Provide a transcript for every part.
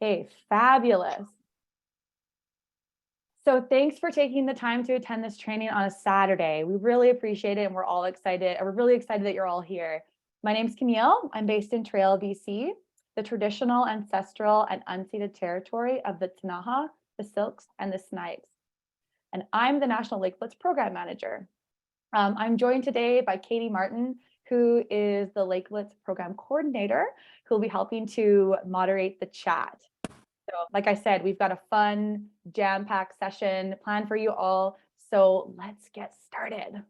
Okay, fabulous. So thanks for taking the time to attend this training on a Saturday. We really appreciate it and we're all excited. We're really excited that you're all here. My name's Camille. I'm based in Trail, BC, the traditional, ancestral, and unceded territory of the Ktunaxa, the Silks, and the Snipes. And I'm the National Lake Blitz Program Manager. I'm joined today by Katie Martin, who is the Lake Blitz Program Coordinator, who will be helping to moderate the chat. So like I said, we've got a fun, jam-packed session planned for you all. So let's get started.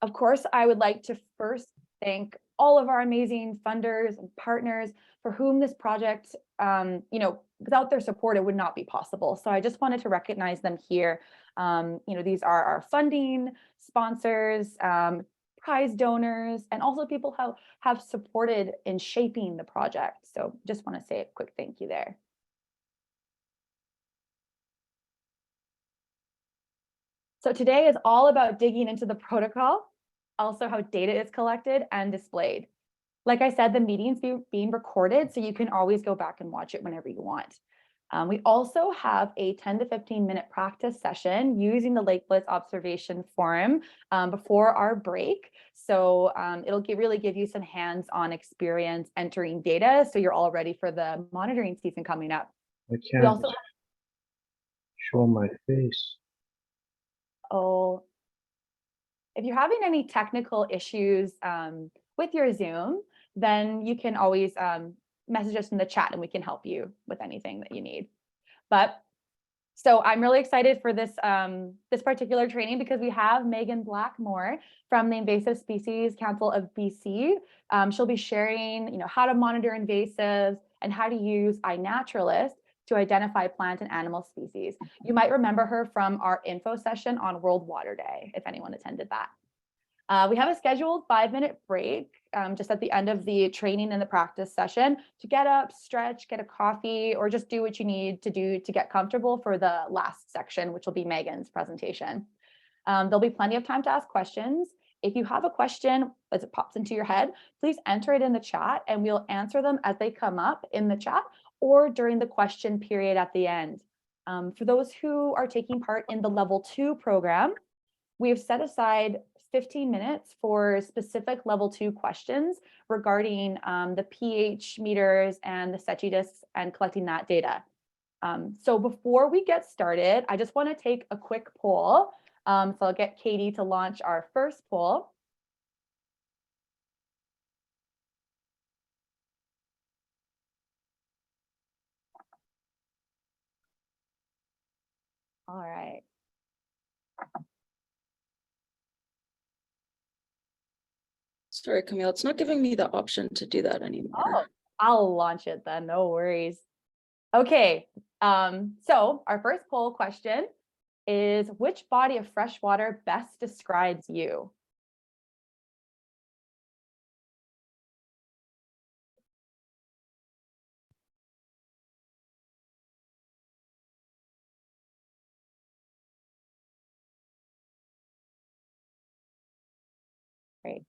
Of course, I would like to first thank all of our amazing funders and partners for whom this project, without their support, it would not be possible. So I just wanted to recognize them here. These are our funding sponsors, prize donors, and also people who have supported in shaping the project. So just want to say a quick thank you there. So today is all about digging into the protocol, also how data is collected and displayed. Like I said, the meeting's being recorded, so you can always go back and watch it whenever you want. We also have a 10 to 15-minute practice session using the Lake Blitz Observation Form before our break. So it'll really give you some hands-on experience entering data, so you're all ready for the monitoring season coming up. I can't show my face. Oh, if you're having any technical issues with your Zoom, then you can always message us in the chat and we can help you with anything that you need. So I'm really excited for this this particular training because we have Megan Blackmore from the Invasive Species Council of BC. She'll be sharing, how to monitor invasives and how to use iNaturalist to identify plant and animal species. You might remember her from our info session on World Water Day, if anyone attended that. We have a scheduled 5-minute break just at the end of the training and the practice session to get up, stretch, get a coffee, or just do what you need to do to get comfortable for the last section, which will be Megan's presentation. There'll be plenty of time to ask questions. If you have a question as it pops into your head, please enter it in the chat and we'll answer them as they come up in the chat or during the question period at the end. For those who are taking part in the Level 2 program, we have set aside 15 minutes for specific Level 2 questions regarding the pH meters and the Secchi discs and collecting that data. So before we get started, I just want to take a quick poll. So I'll get Katie to launch our first poll. All right. Sorry, Camille, it's not giving me the option to do that anymore. Oh, I'll launch it then, no worries. Okay, so our first poll question is, which body of fresh water best describes you? Great.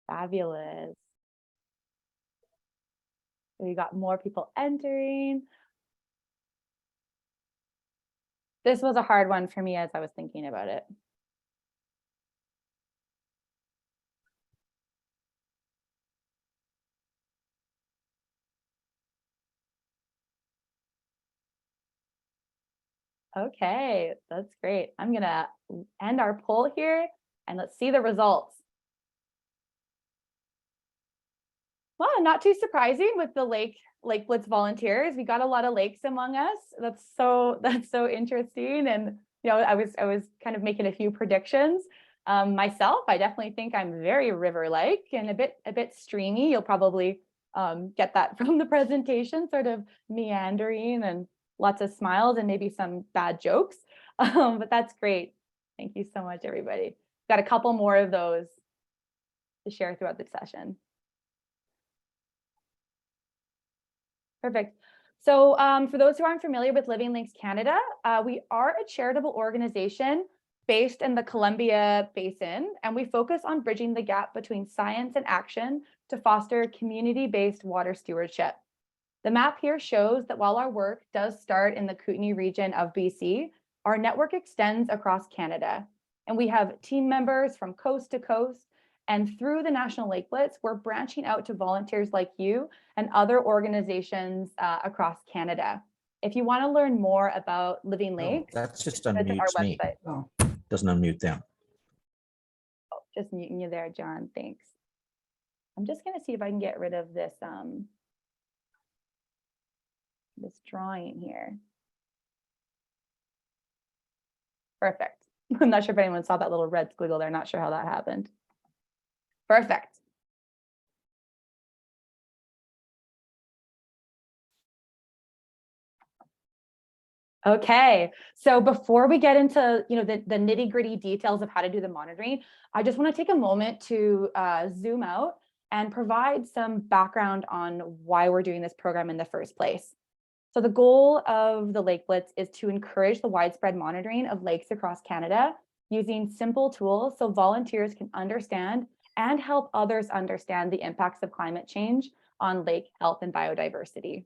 Fabulous. We got more people entering. This was a hard one for me as I was thinking about it. Okay, that's great. I'm gonna end our poll here and let's see the results. Well, not too surprising with the Lake Blitz volunteers. We got a lot of lakes among us. That's so interesting. And I was kind of making a few predictions. Myself, I definitely think I'm very river-like and a bit streamy. You'll probably get that from the presentation, sort of meandering and lots of smiles and maybe some bad jokes. But that's great. Thank you so much, everybody. Got a couple more of those to share throughout the session. Perfect. So for those who aren't familiar with Living Lakes Canada, we are a charitable organization based in the Columbia Basin, and we focus on bridging the gap between science and action to foster community-based water stewardship. The map here shows that while our work does start in the Kootenay region of BC, our network extends across Canada. And we have team members from coast to coast. And through the National Lake Blitz, we're branching out to volunteers like you and other organizations across Canada. If you want to learn more about Living Lakes, That's just visit our unmutes me. website. Oh, doesn't unmute them. Oh, just muting you there, John. Thanks. I'm just going to see if I can get rid of this this drawing here. Perfect. I'm not sure if anyone saw that little red squiggle there. Not sure how that happened. Perfect. Okay, so before we get into the nitty-gritty details of how to do the monitoring, I just want to take a moment to zoom out and provide some background on why we're doing this program in the first place. So the goal of the Lake Blitz is to encourage the widespread monitoring of lakes across Canada using simple tools so volunteers can understand and help others understand the impacts of climate change on lake health and biodiversity.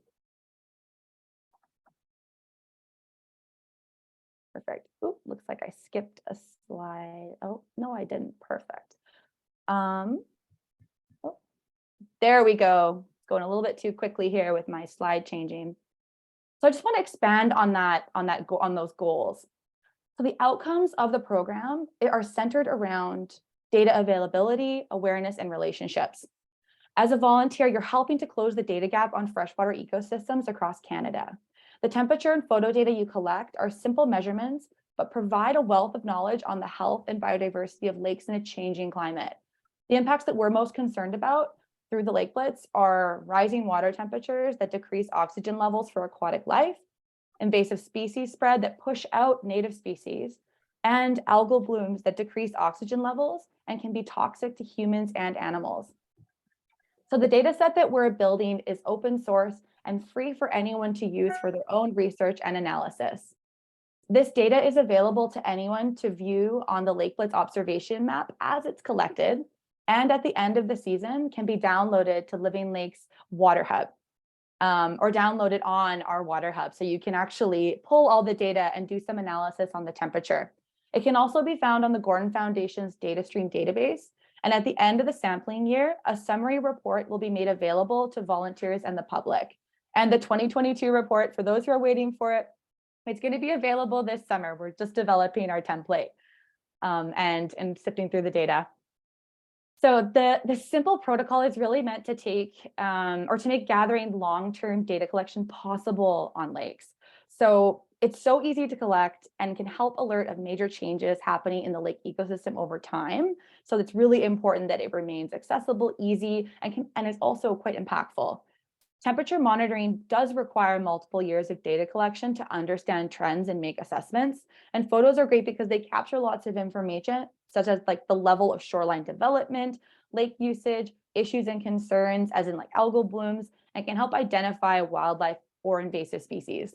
Perfect. Oop, looks like I skipped a slide. Oh, no, I didn't. Perfect. Oh, there we go. Going a little bit too quickly here with my slide changing. So I just want to expand on those goals. So the outcomes of the program are centered around data availability, awareness, and relationships. As a volunteer, you're helping to close the data gap on freshwater ecosystems across Canada. The temperature and photo data you collect are simple measurements, but provide a wealth of knowledge on the health and biodiversity of lakes in a changing climate. The impacts that we're most concerned about through the Lake Blitz are rising water temperatures that decrease oxygen levels for aquatic life, invasive species spread that push out native species, and algal blooms that decrease oxygen levels and can be toxic to humans and animals. So the data set that we're building is open source and free for anyone to use for their own research and analysis. This data is available to anyone to view on the Lake Blitz Observation Map as it's collected, and at the end of the season can be downloaded to Living Lakes Water Hub or downloaded on our Water Hub. So you can actually pull all the data and do some analysis on the temperature. It can also be found on the Gordon Foundation's DataStream database. And at the end of the sampling year, a summary report will be made available to volunteers and the public. And the 2022 report, for those who are waiting for it, it's going to be available this summer. We're just developing our template and sifting through the data. So the simple protocol is really meant to take or to make gathering long-term data collection possible on lakes. So it's so easy to collect and can help alert of major changes happening in the lake ecosystem over time. So it's really important that it remains accessible, easy, and is also quite impactful. Temperature monitoring does require multiple years of data collection to understand trends and make assessments. And photos are great because they capture lots of information, such as like the level of shoreline development, lake usage, issues and concerns, as in like algal blooms, and can help identify wildlife or invasive species.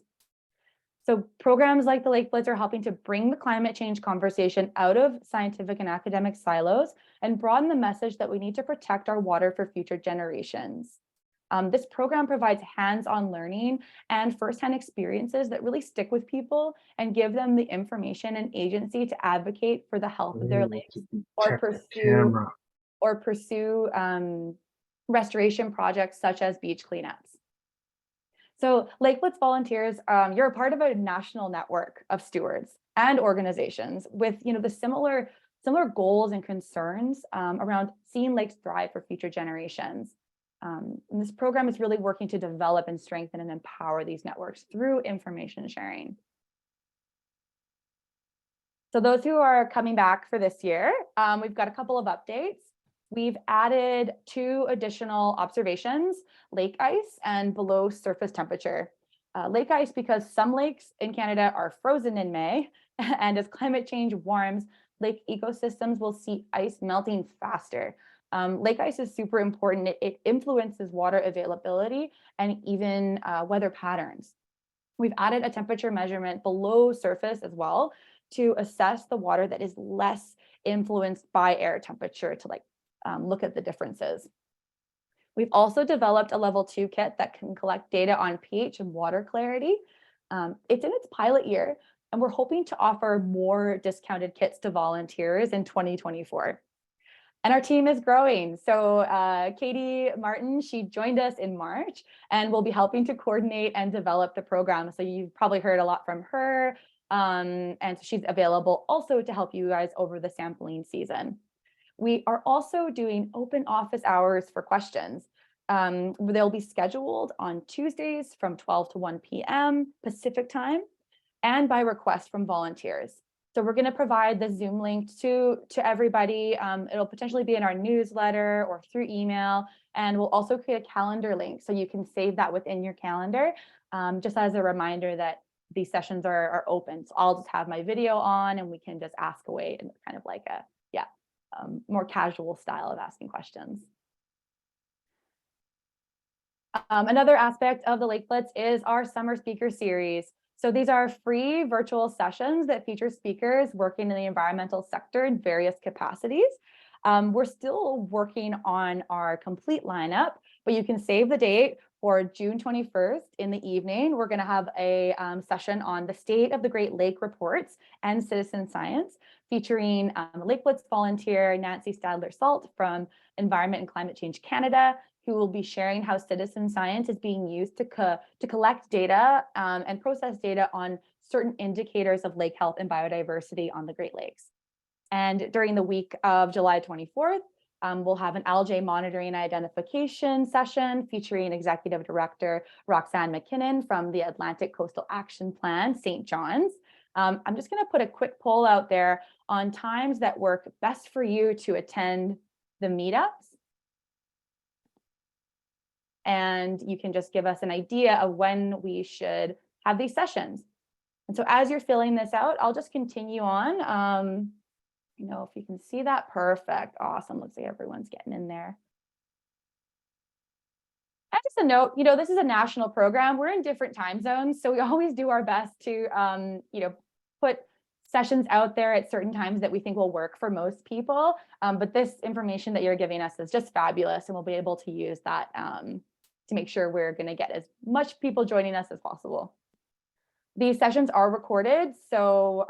So programs like the Lake Blitz are helping to bring the climate change conversation out of scientific and academic silos and broaden the message that we need to protect our water for future generations. This program provides hands-on learning and firsthand experiences that really stick with people and give them the information and agency to advocate for the health of their lakes or pursue restoration projects such as beach cleanups. So Lake Blitz volunteers, you're a part of a national network of stewards and organizations with the similar goals and concerns around seeing lakes thrive for future generations. And this program is really working to develop and strengthen and empower these networks through information sharing. So those who are coming back for this year, we've got a couple of updates. We've added 2 additional observations, lake ice and below surface temperature. Lake ice because some lakes in Canada are frozen in May, and as climate change warms, lake ecosystems will see ice melting faster. Lake ice is super important. It influences water availability and even weather patterns. We've added a temperature measurement below surface as well to assess the water that is less influenced by air temperature to look at the differences. We've also developed a level 2 kit that can collect data on pH and water clarity. It's in its pilot year, and we're hoping to offer more discounted kits to volunteers in 2024. And our team is growing. So Katie Martin, she joined us in March and will be helping to coordinate and develop the program. So you've probably heard a lot from her. And so she's available also to help you guys over the sampling season. We are also doing open office hours for questions. They'll be scheduled on Tuesdays from 12 to 1 p.m. Pacific time and by request from volunteers. So we're going to provide the Zoom link to everybody. It'll potentially be in our newsletter or through email, and we'll also create a calendar link so you can save that within your calendar, just as a reminder that these sessions are open. So I'll just have my video on and we can just ask away in kind of like a, more casual style of asking questions. Another aspect of the Lake Blitz is our summer speaker series. So these are free virtual sessions that feature speakers working in the environmental sector in various capacities. We're still working on our complete lineup, but you can save the date for June 21st in the evening. We're going to have a session on the state of the Great Lake reports and citizen science, featuring Lake Blitz volunteer Nancy Stadler-Salt from Environment and Climate Change Canada, who will be sharing how citizen science is being used to collect data and process data on certain indicators of lake health and biodiversity on the Great Lakes. And during the week of July 24th, we'll have an algae monitoring and identification session featuring Executive Director Roxanne McKinnon from the Atlantic Coastal Action Plan, St. John's. I'm just going to put a quick poll out there on times that work best for you to attend the meetups. And you can just give us an idea of when we should have these sessions. And so as you're filling this out, I'll just continue on. If you can see that, perfect, awesome. Looks like everyone's getting in there. And just a note, this is a national program. We're in different time zones, so we always do our best to, put sessions out there at certain times that we think will work for most people. But this information that you're giving us is just fabulous, and we'll be able to use that to make sure we're going to get as much people joining us as possible. These sessions are recorded, so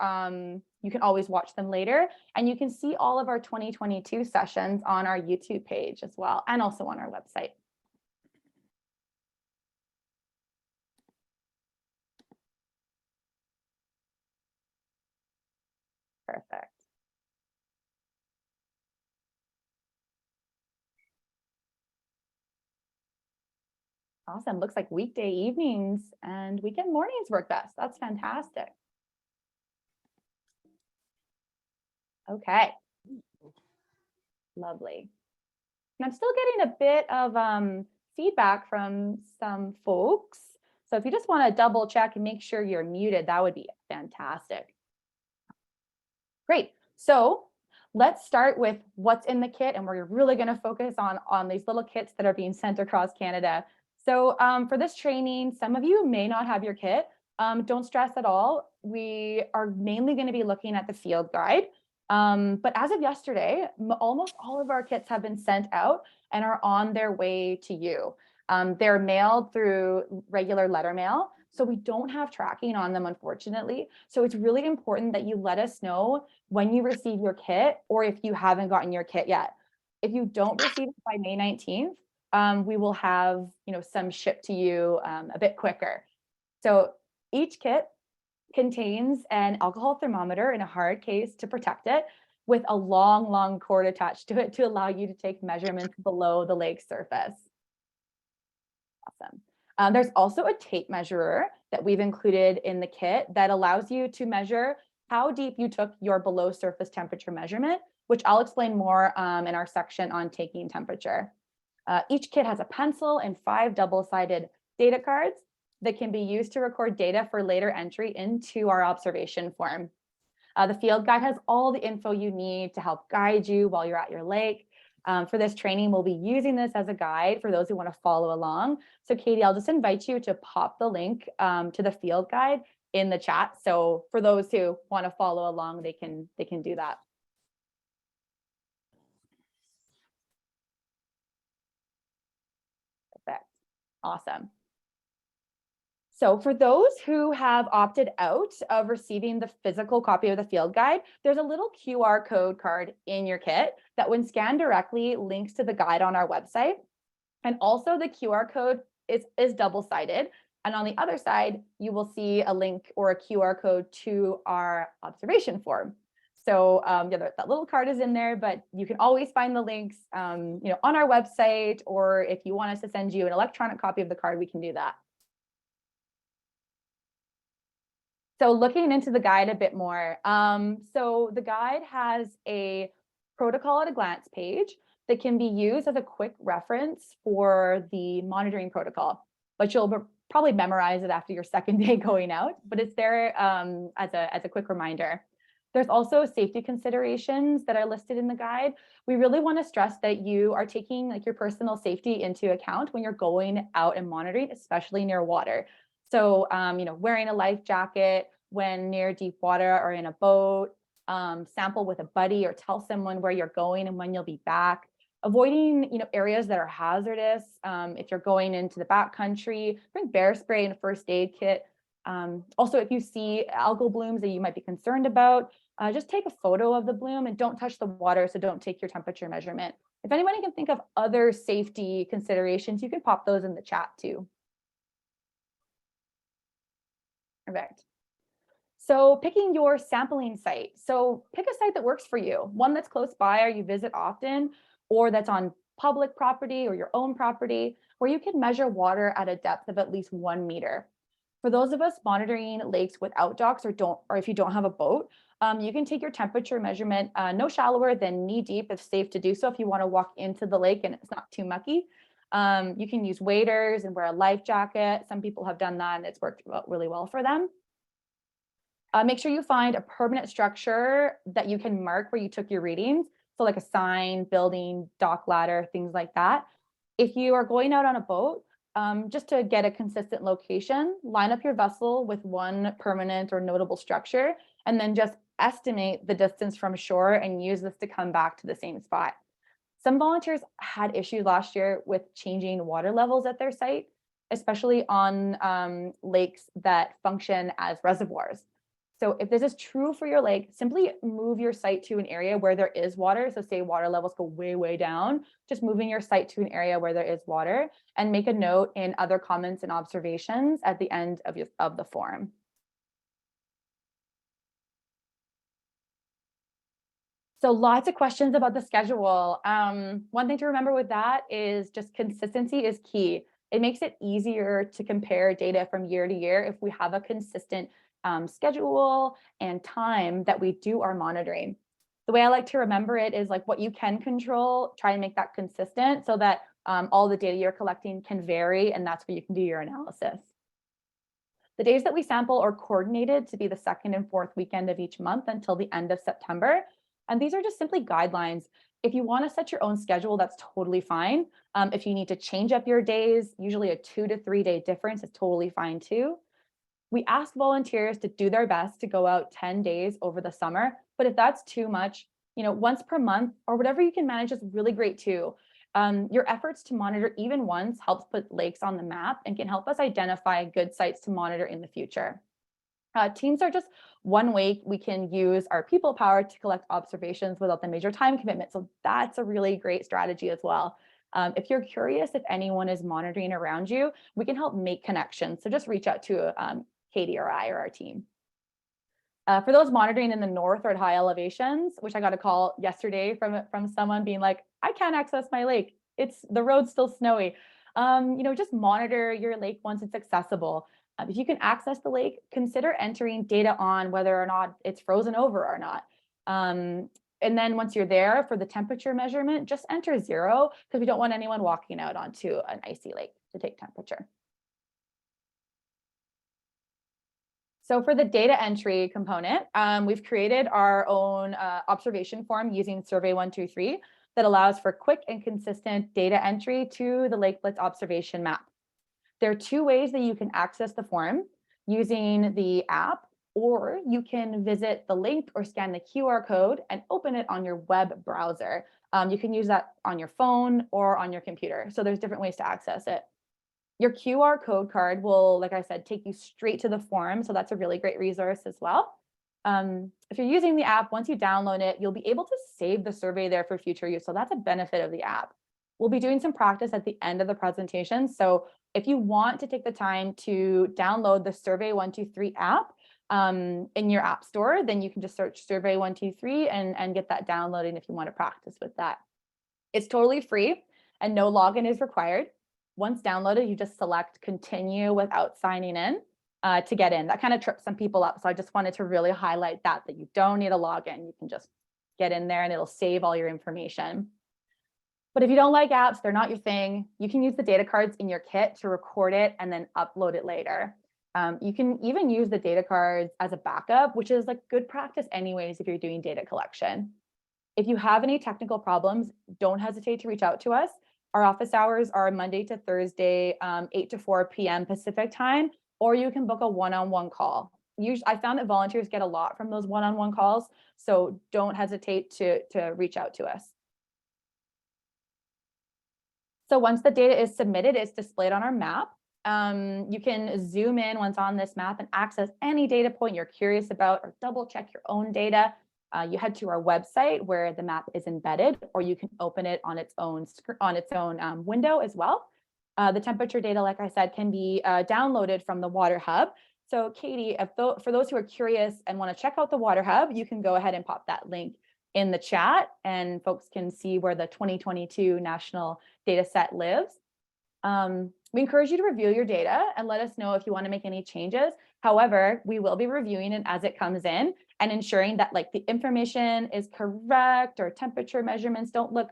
you can always watch them later, and you can see all of our 2022 sessions on our YouTube page as well, and also on our website. Perfect. Awesome. Looks like weekday evenings and weekend mornings work best. That's fantastic. Okay. Lovely. And I'm still getting a bit of feedback from some folks. So if you just want to double check and make sure you're muted, that would be fantastic. Great. So let's start with what's in the kit, and we're really going to focus on these little kits that are being sent across Canada. So for this training, some of you may not have your kit. Don't stress at all. We are mainly going to be looking at the field guide. But as of yesterday, almost all of our kits have been sent out and are on their way to you. They're mailed through regular letter mail, so we don't have tracking on them, unfortunately. So it's really important that you let us know when you receive your kit, or if you haven't gotten your kit yet. If you don't receive it by May 19th, we will have some shipped to you a bit quicker. So each kit contains an alcohol thermometer in a hard case to protect it, with a long cord attached to it to allow you to take measurements below the lake surface. Awesome. There's also a tape measurer that we've included in the kit that allows you to measure how deep you took your below surface temperature measurement, which I'll explain more in our section on taking temperature. Each kit has a pencil and 5 double-sided data cards that can be used to record data for later entry into our observation form. The field guide has all the info you need to help guide you while you're at your lake. For this training, we'll be using this as a guide for those who want to follow along. So Katie, I'll just invite you to pop the link to the field guide in the chat. So for those who want to follow along, they can do that. Perfect. Awesome. So for those who have opted out of receiving the physical copy of the field guide, there's a little QR code card in your kit that when scanned directly links to the guide on our website. And also the QR code is double-sided. And on the other side, you will see a link or a QR code to our observation form. So yeah, that little card is in there, but you can always find the links on our website, or if you want us to send you an electronic copy of the card, we can do that. So looking into the guide a bit more, so the guide has a protocol at a glance page that can be used as a quick reference for the monitoring protocol, but you'll probably memorize it after your second day going out, but it's there as a quick reminder. There's also safety considerations that are listed in the guide. We really want to stress that you are taking like your personal safety into account when you're going out and monitoring, especially near water. So, wearing a life jacket when near deep water or in a boat, sample with a buddy or tell someone where you're going and when you'll be back. Avoiding, areas that are hazardous. If you're going into the backcountry, bring bear spray and a first aid kit. Also, if you see algal blooms that you might be concerned about, just take a photo of the bloom and don't touch the water, so don't take your temperature measurement. If anybody can think of other safety considerations, you can pop those in the chat too. Perfect. So picking your sampling site. So pick a site that works for you, one that's close by or you visit often, or that's on public property or your own property, where you can measure water at a depth of at least 1 meter. For those of us monitoring lakes without docks or if you don't have a boat, you can take your temperature measurement no shallower than knee deep if safe to do so if you want to walk into the lake and it's not too mucky. You can use waders and wear a life jacket. Some people have done that and it's worked really well for them. Make sure you find a permanent structure that you can mark where you took your readings. So like a sign, building, dock ladder, things like that. If you are going out on a boat, just to get a consistent location, line up your vessel with one permanent or notable structure, and then just estimate the distance from shore and use this to come back to the same spot. Some volunteers had issues last year with changing water levels at their site, especially on lakes that function as reservoirs. So if this is true for your lake, simply move your site to an area where there is water. So say water levels go way, way down, just moving your site to an area where there is water, and make a note in other comments and observations at the end of the form. So lots of questions about the schedule. One thing to remember with that is just consistency is key. It makes it easier to compare data from year to year if we have a consistent schedule and time that we do our monitoring. The way I like to remember it is like what you can control, try and make that consistent so that all the data you're collecting can vary, and that's where you can do your analysis. The days that we sample are coordinated to be the 2nd and 4th weekend of each month until the end of September. And these are just simply guidelines. If you want to set your own schedule, that's totally fine. If you need to change up your days, usually a 2 to 3 day difference is totally fine too. We ask volunteers to do their best to go out 10 days over the summer, but if that's too much, once per month or whatever you can manage is really great too. Your efforts to monitor even once helps put lakes on the map and can help us identify good sites to monitor in the future. Teams are just one way we can use our people power to collect observations without the major time commitment. So that's a really great strategy as well. If you're curious if anyone is monitoring around you, we can help make connections. So just reach out to Katie or I or our team. For those monitoring in the north or at high elevations, which I got a call yesterday from someone being like, I can't access my lake. The road's still snowy. Just monitor your lake once it's accessible. If you can access the lake, consider entering data on whether or not it's frozen over or not. And then once you're there for the temperature measurement, just enter 0 because we don't want anyone walking out onto an icy lake to take temperature. So for the data entry component, we've created our own observation form using Survey 123. that allows for quick and consistent data entry to the Lake Blitz Observation Map. There are two ways that you can access the form: using the app, or you can visit the link or scan the QR code and open it on your web browser. You can use that on your phone or on your computer. So there's different ways to access it. Your QR code card will, like I said, take you straight to the form. So that's a really great resource as well. If you're using the app, once you download it, you'll be able to save the survey there for future use. So that's a benefit of the app. We'll be doing some practice at the end of the presentation. So if you want to take the time to download the Survey 123 app in your app store, then you can just search Survey 123 and get that downloaded if you want to practice with that. It's totally free and no login is required. Once downloaded, you just select continue without signing in to get in. That kind of trips some people up. So I just wanted to really highlight that you don't need a login. You can just get in there and it'll save all your information. But if you don't like apps, they're not your thing, you can use the data cards in your kit to record it and then upload it later. You can even use the data cards as a backup, which is like good practice anyways if you're doing data collection. If you have any technical problems, don't hesitate to reach out to us. Our office hours are Monday to Thursday, 8 to 4 p.m. Pacific time, or you can book a one-on-one call. Usually, I found that volunteers get a lot from those one-on-one calls, so don't hesitate to reach out to us. So once the data is submitted, it's displayed on our map. You can zoom in once on this map and access any data point you're curious about or double check your own data. You head to our website where the map is embedded, or you can open it on its own window as well. The temperature data, like I said, can be downloaded from the Water Hub. So Katie, for those who are curious and want to check out the Water Hub, you can go ahead and pop that link in the chat and folks can see where the 2022 national data set lives. We encourage you to review your data and let us know if you want to make any changes. However, we will be reviewing it as it comes in and ensuring that like the information is correct or temperature measurements don't look,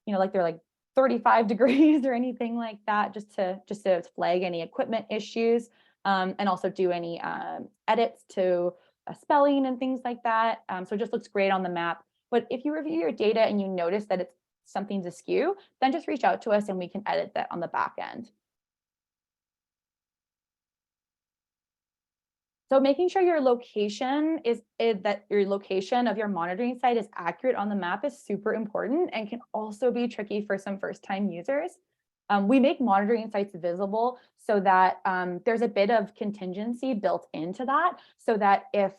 like they're like 35 degrees or anything like that, just to flag any equipment issues, and also do any edits to spelling and things like that. So it just looks great on the map. But if you review your data and you notice that it's something's askew, then just reach out to us and we can edit that on the back end. So making sure your location that your location of your monitoring site is accurate on the map is super important and can also be tricky for some first-time users. We make monitoring sites visible so that there's a bit of contingency built into that, so that if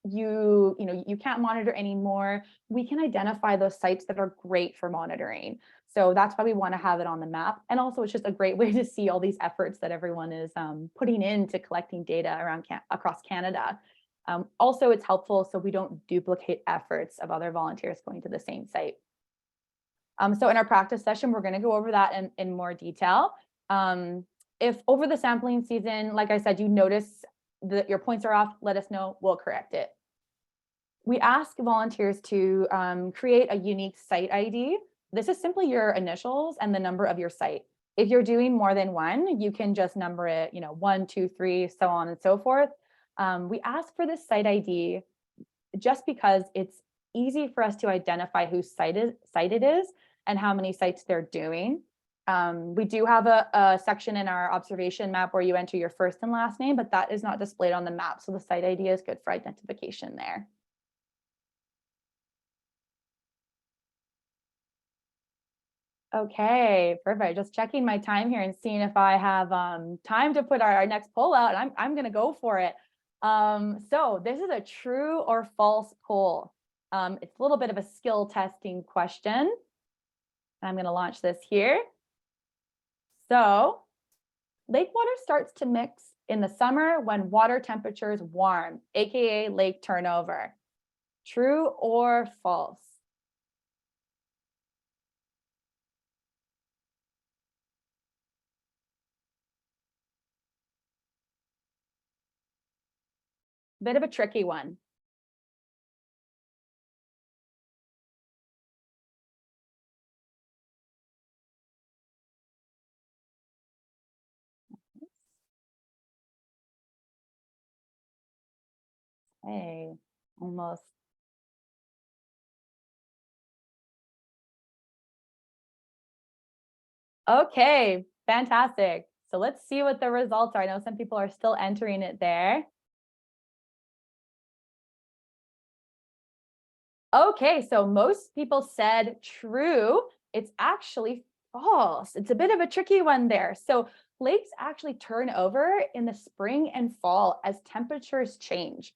you can't monitor anymore, we can identify those sites that are great for monitoring. So that's why we want to have it on the map. And also it's just a great way to see all these efforts that everyone is putting into collecting data across Canada. Also, it's helpful so we don't duplicate efforts of other volunteers going to the same site. So in our practice session, we're going to go over that in more detail. If over the sampling season, like I said, you notice that your points are off, let us know, we'll correct it. We ask volunteers to create a unique site ID. This is simply your initials and the number of your site. If you're doing more than one, you can just number it, 1, 2, 3, so on and so forth. We ask for this site ID just because it's easy for us to identify whose site it is and how many sites they're doing. We do have a section in our observation map where you enter your first and last name, but that is not displayed on the map. So the site ID is good for identification there. Okay, perfect. Just checking my time here and seeing if I have time to put our next poll out. I'm going to go for it. So this is a true or false poll. It's a little bit of a skill testing question. I'm going to launch this here. So lake water starts to mix in the summer when water temperature is warm, aka lake turnover. True or false? Bit of a tricky one. Hey, almost. Okay, fantastic. So let's see what the results are. I know some people are still entering it there. Okay, so most people said true. It's actually false. It's a bit of a tricky one there. So lakes actually turn over in the spring and fall as temperatures change.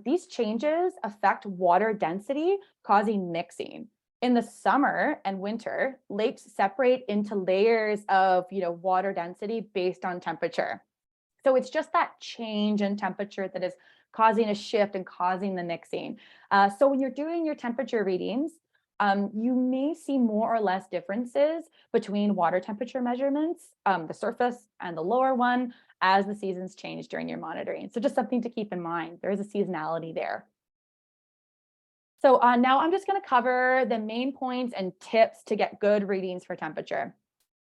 These changes affect water density, causing mixing. In the summer and winter, lakes separate into layers of water density based on temperature. So it's just that change in temperature that is causing a shift and causing the mixing. So when you're doing your temperature readings, you may see more or less differences between water temperature measurements, the surface and the lower one, as the seasons change during your monitoring. So just something to keep in mind. There is a seasonality there. So now I'm just going to cover the main points and tips to get good readings for temperature.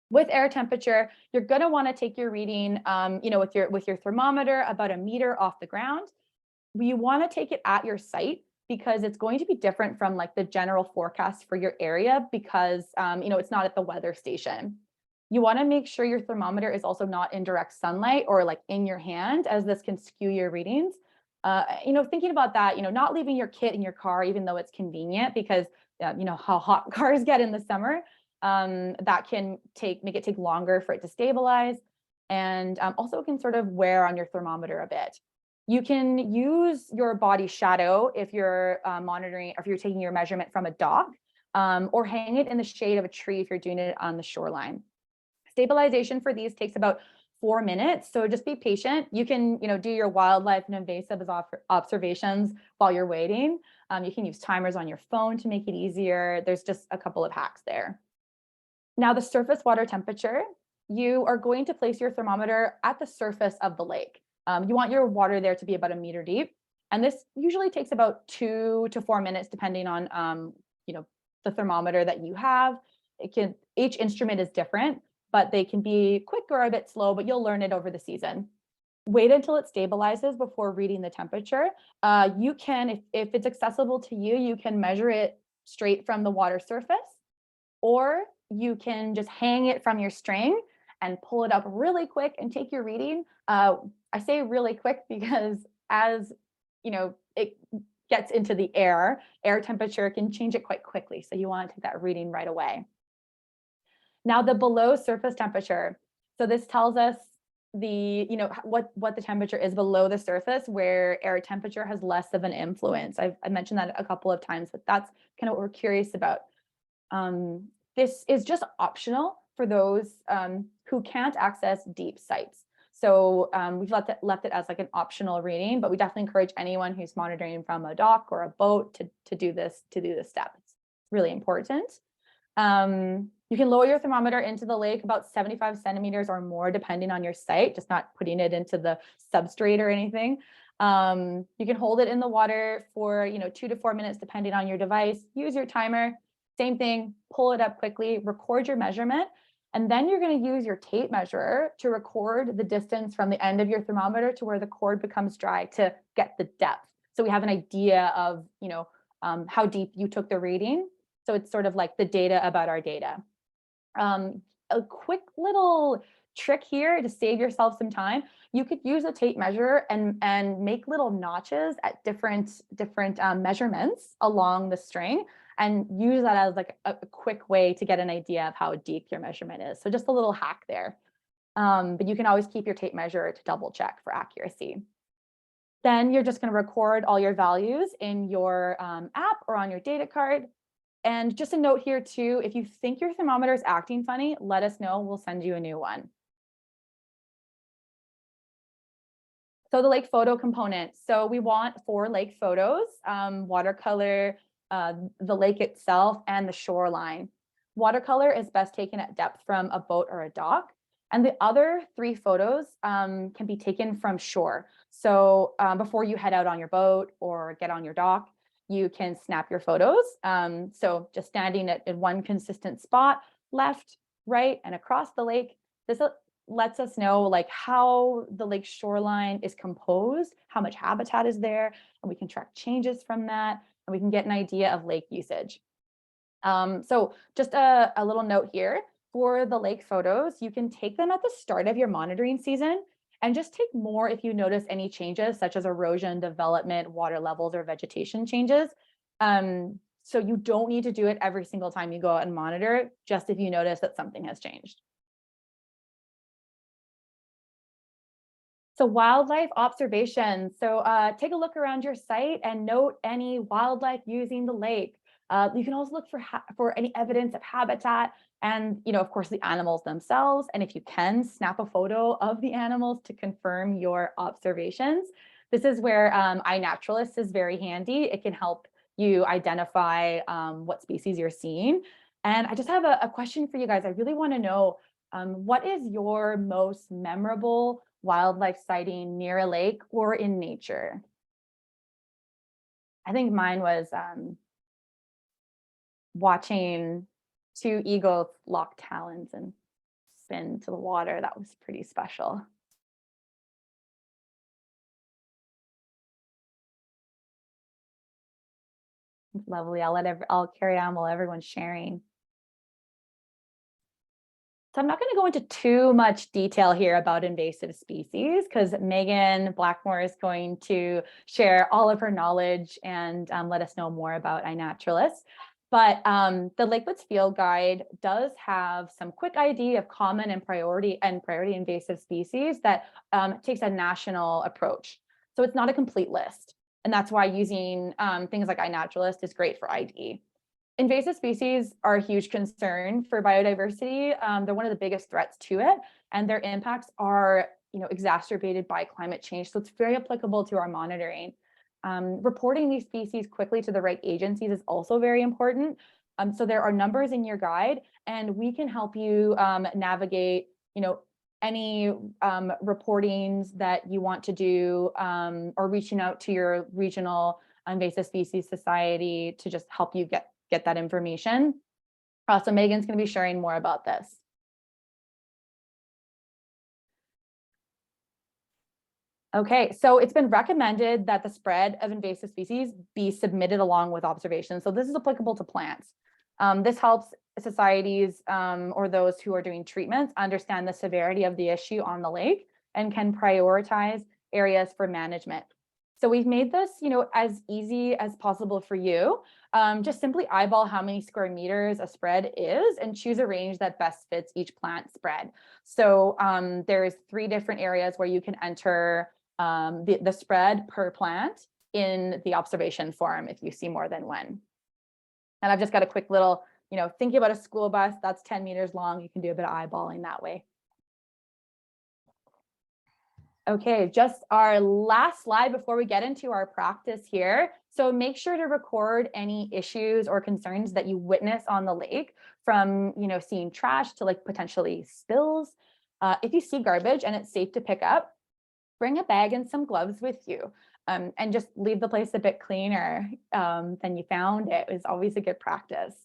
With air temperature, you're going to want to take your reading, with your thermometer about 1 meter off the ground. You want to take it at your site because it's going to be different from like the general forecast for your area because it's not at the weather station. You want to make sure your thermometer is also not in direct sunlight or like in your hand, as this can skew your readings. Thinking about that, not leaving your kit in your car, even though it's convenient because how hot cars get in the summer. That can make it take longer for it to stabilize, and also can sort of wear on your thermometer a bit. You can use your body shadow if you're monitoring, or if you're taking your measurement from a dock, or hang it in the shade of a tree if you're doing it on the shoreline. Stabilization for these takes about 4 minutes, so just be patient. You can do your wildlife and invasive observations while you're waiting. You can use timers on your phone to make it easier. There's just a couple of hacks there. Now, the surface water temperature, you are going to place your thermometer at the surface of the lake. You want your water there to be about 1 meter deep. And this usually takes about 2 to 4 minutes, depending on the thermometer that you have. Each instrument is different, but they can be quick or a bit slow, but you'll learn it over the season. Wait until it stabilizes before reading the temperature. You can, if it's accessible to you, you can measure it straight from the water surface, or you can just hang it from your string and pull it up really quick and take your reading. I say really quick because as it gets into the air temperature can change it quite quickly. So you want to take that reading right away. Now, the below surface temperature. So this tells us what the temperature is below the surface, where air temperature has less of an influence. I mentioned that a couple of times, but that's kind of what we're curious about. This is just optional for those who can't access deep sites. So we've left it as like an optional reading, but we definitely encourage anyone who's monitoring from a dock or a boat to do this step. It's really important. You can lower your thermometer into the lake about 75 centimeters or more, depending on your site, just not putting it into the substrate or anything. You can hold it in the water for 2 to 4 minutes, depending on your device. Use your timer. Same thing, pull it up quickly, record your measurement, and then you're going to use your tape measure to record the distance from the end of your thermometer to where the cord becomes dry to get the depth. So we have an idea of how deep you took the reading. So it's sort of like the data about our data. A quick little trick here to save yourself some time, you could use a tape measure and make little notches at different measurements along the string, and use that as like a quick way to get an idea of how deep your measurement is. So just a little hack there. But you can always keep your tape measure to double check for accuracy. Then you're just going to record all your values in your app or on your data card. And just a note here too, if you think your thermometer is acting funny, let us know. We'll send you a new one. So the lake photo component. So we want 4 lake photos, watercolor, the lake itself, and the shoreline. Watercolor is best taken at depth from a boat or a dock. And the other 3 photos can be taken from shore. So before you head out on your boat or get on your dock, you can snap your photos. So just standing in one consistent spot, left, right, and across the lake. This lets us know like how the lake shoreline is composed, how much habitat is there, and we can track changes from that, and we can get an idea of lake usage. So just a little note here. for the lake photos, you can take them at the start of your monitoring season and just take more if you notice any changes such as erosion, development, water levels, or vegetation changes. So you don't need to do it every single time you go out and monitor, just if you notice that something has changed. So wildlife observations. So take a look around your site and note any wildlife using the lake. You can also look for any evidence of habitat and, of course, the animals themselves. And if you can, snap a photo of the animals to confirm your observations. This is where iNaturalist is very handy. It can help you identify what species you're seeing. And I just have a question for you guys. I really want to know, what is your most memorable wildlife sighting near a lake or in nature? I think mine was watching two eagles lock talons and spin to the water. That was pretty special. Lovely. I'll carry on while everyone's sharing. So I'm not going to go into too much detail here about invasive species because Megan Blackmore is going to share all of her knowledge and let us know more about iNaturalist. But the Lake Blitz Field Guide does have some quick ID of common and priority invasive species that takes a national approach. So it's not a complete list. And that's why using things like iNaturalist is great for ID. Invasive species are a huge concern for biodiversity. They're one of the biggest threats to it, and their impacts are, exacerbated by climate change. So it's very applicable to our monitoring. Reporting these species quickly to the right agencies is also very important. So there are numbers in your guide, and we can help you navigate, any reportings that you want to do, or reaching out to your regional invasive species society to just help you get that information. So Megan's going to be sharing more about this. Okay, so it's been recommended that the spread of invasive species be submitted along with observations. So this is applicable to plants. This helps societies or those who are doing treatments understand the severity of the issue on the lake and can prioritize areas for management. So we've made this, as easy as possible for you. Just simply eyeball how many square meters a spread is and choose a range that best fits each plant spread. So there's 3 different areas where you can enter the spread per plant in the observation form if you see more than one. And I've just got a quick little, thinking about a school bus that's 10 meters long. You can do a bit of eyeballing that way. Okay, just our last slide before we get into our practice here. So make sure to record any issues or concerns that you witness on the lake, from seeing trash to potentially spills. If you see garbage and it's safe to pick up, bring a bag and some gloves with you, and just leave the place a bit cleaner than you found it. Is always a good practice.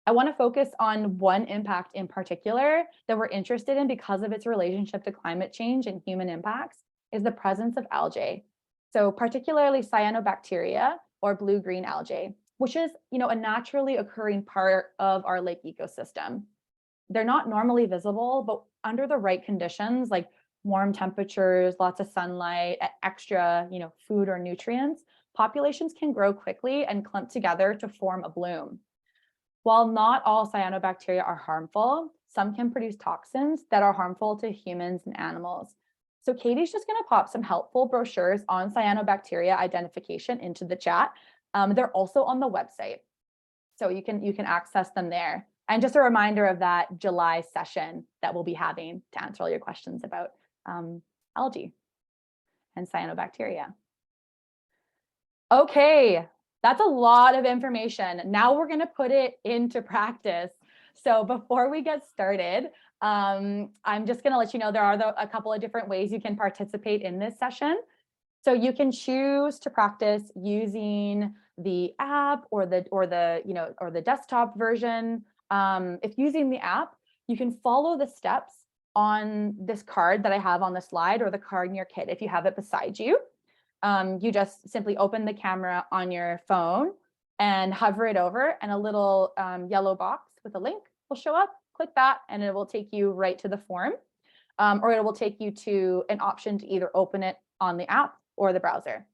I want to focus on one impact in particular that we're interested in because of its relationship to climate change and human impacts, is the presence of algae. So particularly cyanobacteria or blue-green algae, which is, a naturally occurring part of our lake ecosystem. They're not normally visible, but under the right conditions, like warm temperatures, lots of sunlight, extra, food or nutrients, populations can grow quickly and clump together to form a bloom. While not all cyanobacteria are harmful, some can produce toxins that are harmful to humans and animals. So Katie's just going to pop some helpful brochures on cyanobacteria identification into the chat. They're also on the website, so you can access them there. And just a reminder of that July session that we'll be having to answer all your questions about algae and cyanobacteria. Okay. That's a lot of information. Now we're going to put it into practice. So before we get started, I'm just going to let you know there are a couple of different ways you can participate in this session. So you can choose to practice using the app or the desktop version. If using the app, you can follow the steps on this card that I have on the slide, or the card in your kit if you have it beside you. You just simply open the camera on your phone and hover it over, and a little yellow box with a link will show up. click that and it will take you right to the form, or it will take you to an option to either open it on the app or the browser.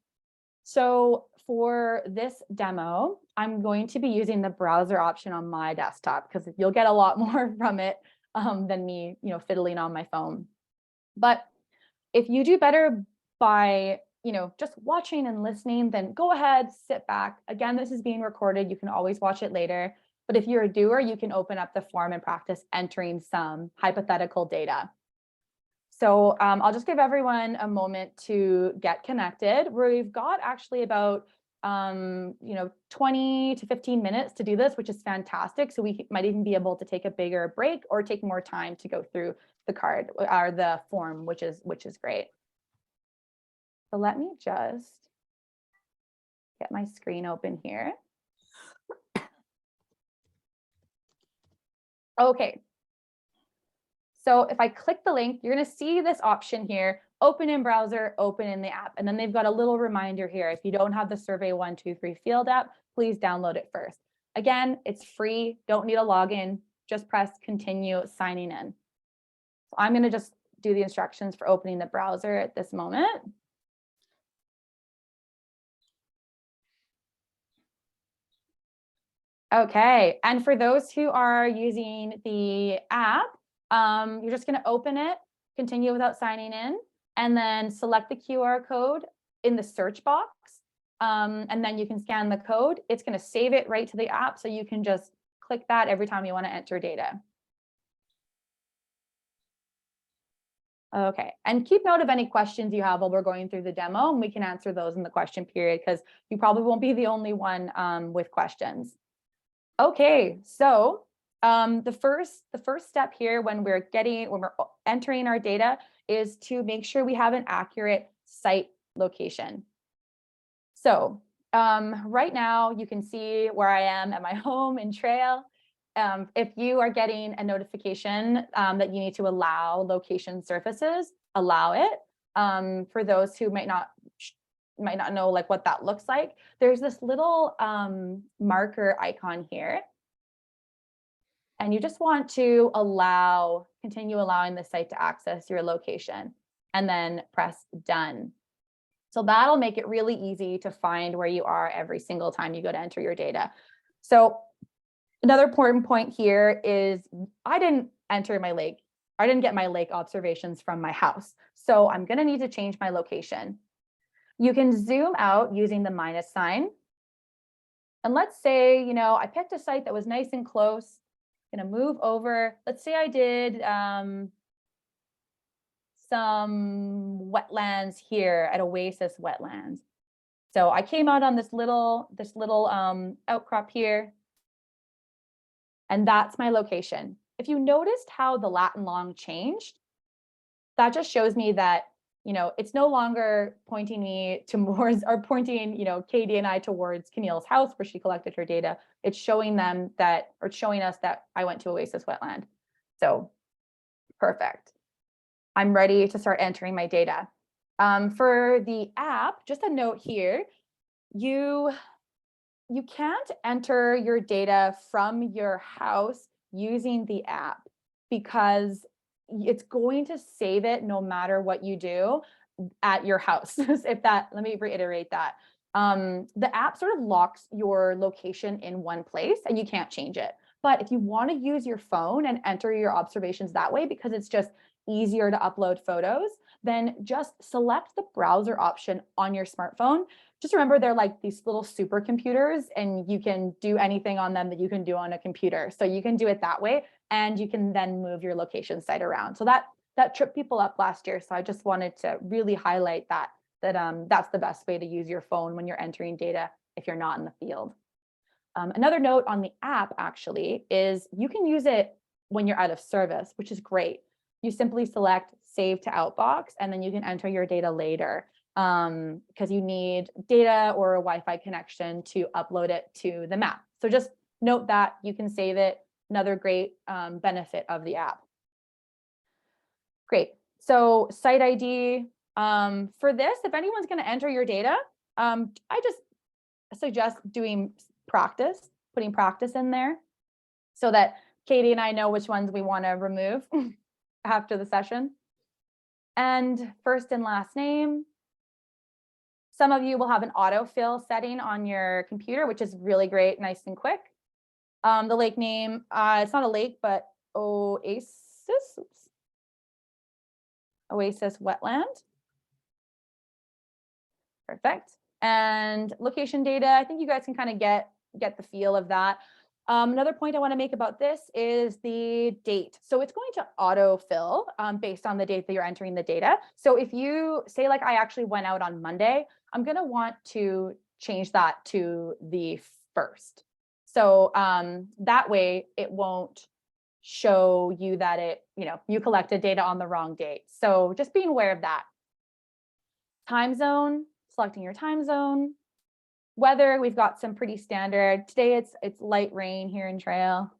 So for this demo, I'm going to be using the browser option on my desktop because you'll get a lot more from it than me, fiddling on my phone. But if you do better by, just watching and listening, then go ahead, sit back. Again, this is being recorded. You can always watch it later. But if you're a doer, you can open up the form and practice entering some hypothetical data. So I'll just give everyone a moment to get connected. We've got actually about 20 to 15 minutes to do this, which is fantastic. So we might even be able to take a bigger break or take more time to go through the card or the form, which is great. So let me just get my screen open here. Okay. So if I click the link, you're going to see this option here, open in browser, open in the app. And then they've got a little reminder here. If you don't have the Survey 123 field app, please download it first. Again, it's free. Don't need a login. Just press continue signing in. So I'm going to just do the instructions for opening the browser at this moment. Okay, and for those who are using the app, you're just going to open it, continue without signing in, and then select the QR code in the search box. And then you can scan the code. It's going to save it right to the app, so you can just click that every time you want to enter data. Okay, and keep note of any questions you have while we're going through the demo, and we can answer those in the question period because you probably won't be the only one with questions. Okay, so the first step here when we're entering our data is to make sure we have an accurate site location. So right now you can see where I am at my home in Trail. If you are getting a notification that you need to allow location surfaces, allow it. For those who might not know like what that looks like, there's this little marker icon here. And you just want to continue allowing the site to access your location and then press done. So that'll make it really easy to find where you are every single time you go to enter your data. So another important point here is I didn't enter my lake. I didn't get my lake observations from my house. So I'm going to need to change my location. You can zoom out using the minus sign. And let's say, I picked a site that was nice and close. I'm going to move over. Let's say I did some wetlands here at Oasis Wetlands. So I came out on this little outcrop here. And that's my location. If you noticed how the lat and long changed, that just shows me that it's no longer pointing me towards or pointing, Katie and I towards Camille's house where she collected her data. It's showing us that I went to Oasis Wetland. So perfect. I'm ready to start entering my data. For the app, just a note here, you can't enter your data from your house using the app because it's going to save it no matter what you do at your house. Let me reiterate that. The app sort of locks your location in one place and you can't change it. But if you want to use your phone and enter your observations that way, because it's just easier to upload photos, then just select the browser option on your smartphone. Just remember they're like these little supercomputers and you can do anything on them that you can do on a computer. So you can do it that way and you can then move your location site around. So that tripped people up last year. So I just wanted to really highlight that that's the best way to use your phone when you're entering data if you're not in the field. Another note on the app actually is you can use it when you're out of service, which is great. You simply select save to outbox and then you can enter your data later because you need data or a Wi-Fi connection to upload it to the map. So just note that you can save it. Another great benefit of the app. Great. So site ID. For this, if anyone's going to enter your data, I just suggest doing practice, putting practice in there so that Katie and I know which ones we want to remove after the session. And first and last name. Some of you will have an autofill setting on your computer, which is really great, nice and quick. The lake name, it's not a lake, but Oasis. Oops. Oasis wetland. Perfect. And location data, I think you guys can kind of get the feel of that. Another point I want to make about this is the date. So it's going to autofill based on the date that you're entering the data. So if you say, like, I actually went out on Monday, I'm going to want to change that to the 1st. So that way it won't show you that you collected data on the wrong date. So just being aware of that. Time zone, selecting your time zone. Weather, we've got some pretty standard. Today it's light rain here in Trail.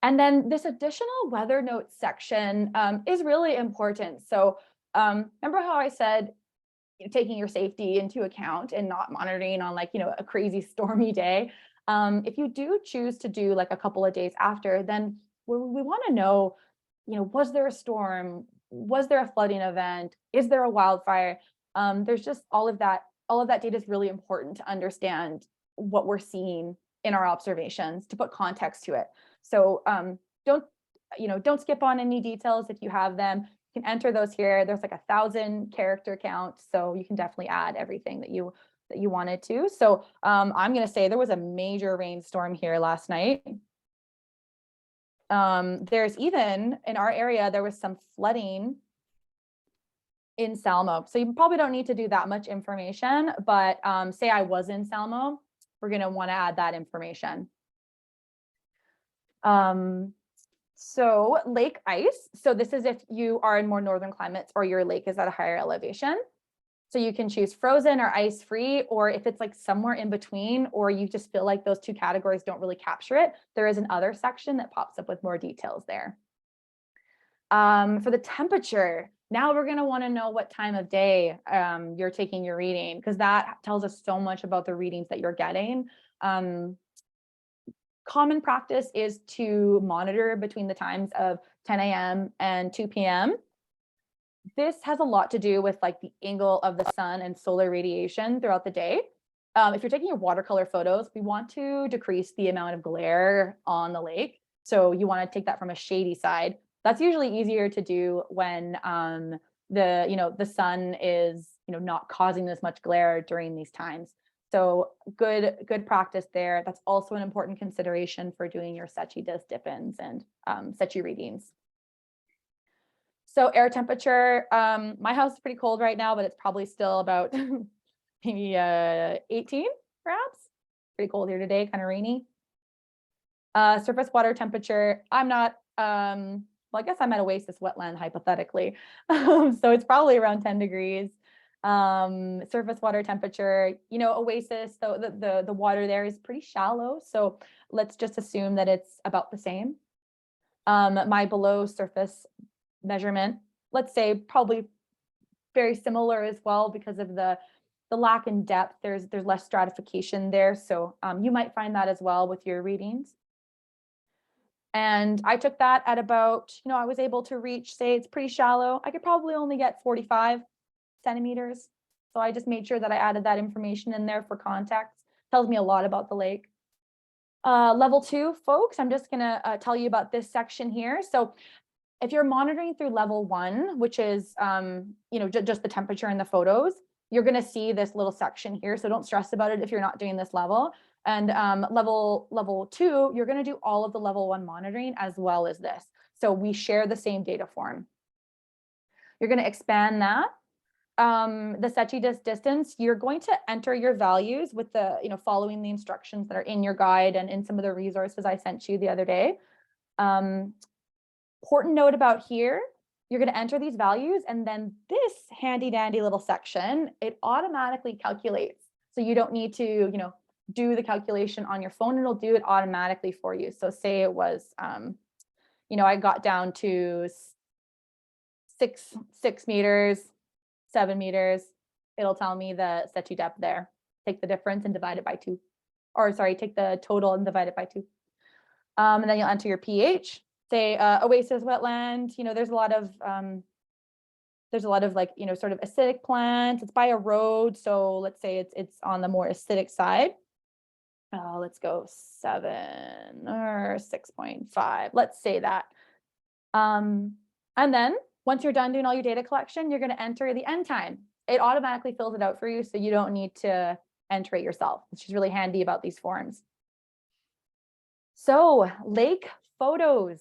And then this additional weather notes section is really important. So remember how I said taking your safety into account and not monitoring on a crazy stormy day. If you do choose to do like a couple of days after, then we want to know, was there a storm? Was there a flooding event? Is there a wildfire? There's just all of that data is really important to understand what we're seeing in our observations, to put context to it. So don't skip on any details if you have them. You can enter those here. There's like 1,000 character count, so you can definitely add everything that you wanted to. So I'm going to say there was a major rainstorm here last night. There's even in our area, there was some flooding in Salmo. So you probably don't need to do that much information, but say I was in Salmo, we're going to want to add that information. So lake ice. So this is if you are in more northern climates or your lake is at a higher elevation. So you can choose frozen or ice free, or if it's like somewhere in between, or you just feel like those two categories don't really capture it, there is an other section that pops up with more details there. For the temperature, now we're going to want to know what time of day you're taking your reading, because that tells us so much about the readings that you're getting. Common practice is to monitor between the times of 10 a.m. and 2 p.m. This has a lot to do with like the angle of the sun and solar radiation throughout the day. If you're taking your watercolor photos, we want to decrease the amount of glare on the lake. So you want to take that from a shady side. That's usually easier to do when the sun is not causing as much glare during these times. So good practice there. That's also an important consideration for doing your Secchi dis dip-ins and Secchi readings. So air temperature, my house is pretty cold right now, but it's probably still about maybe 18 perhaps. Pretty cold here today, kind of rainy. Surface water temperature, I'm not, well, I guess I'm at Oasis wetland hypothetically. So it's probably around 10 degrees. Surface water temperature, Oasis, so the water there is pretty shallow. So let's just assume that it's about the same. My below surface measurement, let's say probably very similar as well, because of the lack in depth. There's less stratification there. So you might find that as well with your readings. And I took that at about, I was able to reach, say it's pretty shallow. I could probably only get 45 centimeters. So I just made sure that I added that information in there for context. Tells me a lot about the lake. Level 2, folks, I'm just gonna tell you about this section here. So if you're monitoring through level 1, which is just the temperature in the photos, you're gonna see this little section here. So don't stress about it if you're not doing this level. And level 2, you're gonna do all of the level 1 monitoring as well as this. So we share the same data form. You're gonna expand that. The Secchi dis distance, you're going to enter your values with the, following the instructions that are in your guide and in some of the resources I sent you the other day. Important note about here, you're going to enter these values, and then this handy dandy little section, it automatically calculates. So you don't need to, do the calculation on your phone. It'll do it automatically for you. So say it was, I got down to 6 meters, 7 meters, it'll tell me the Secchi depth there. Take the difference and divide it by 2. Or sorry, take the total and divide it by 2. And then you'll enter your pH, say oasis wetland. There's a lot of like, sort of acidic plants. It's by a road. So let's say it's on the more acidic side. Let's go 7 or 6.5. Let's say that. And then once you're done doing all your data collection, you're going to enter the end time. It automatically fills it out for you, so you don't need to enter it yourself, which is really handy about these forms. So lake photos.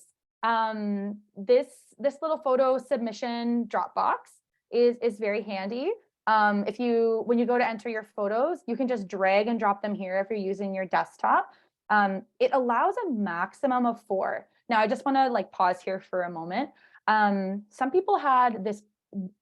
This little photo submission Dropbox is very handy. When you go to enter your photos, you can just drag and drop them here if you're using your desktop. It allows a maximum of 4. Now, I just want to like pause here for a moment. Some people had this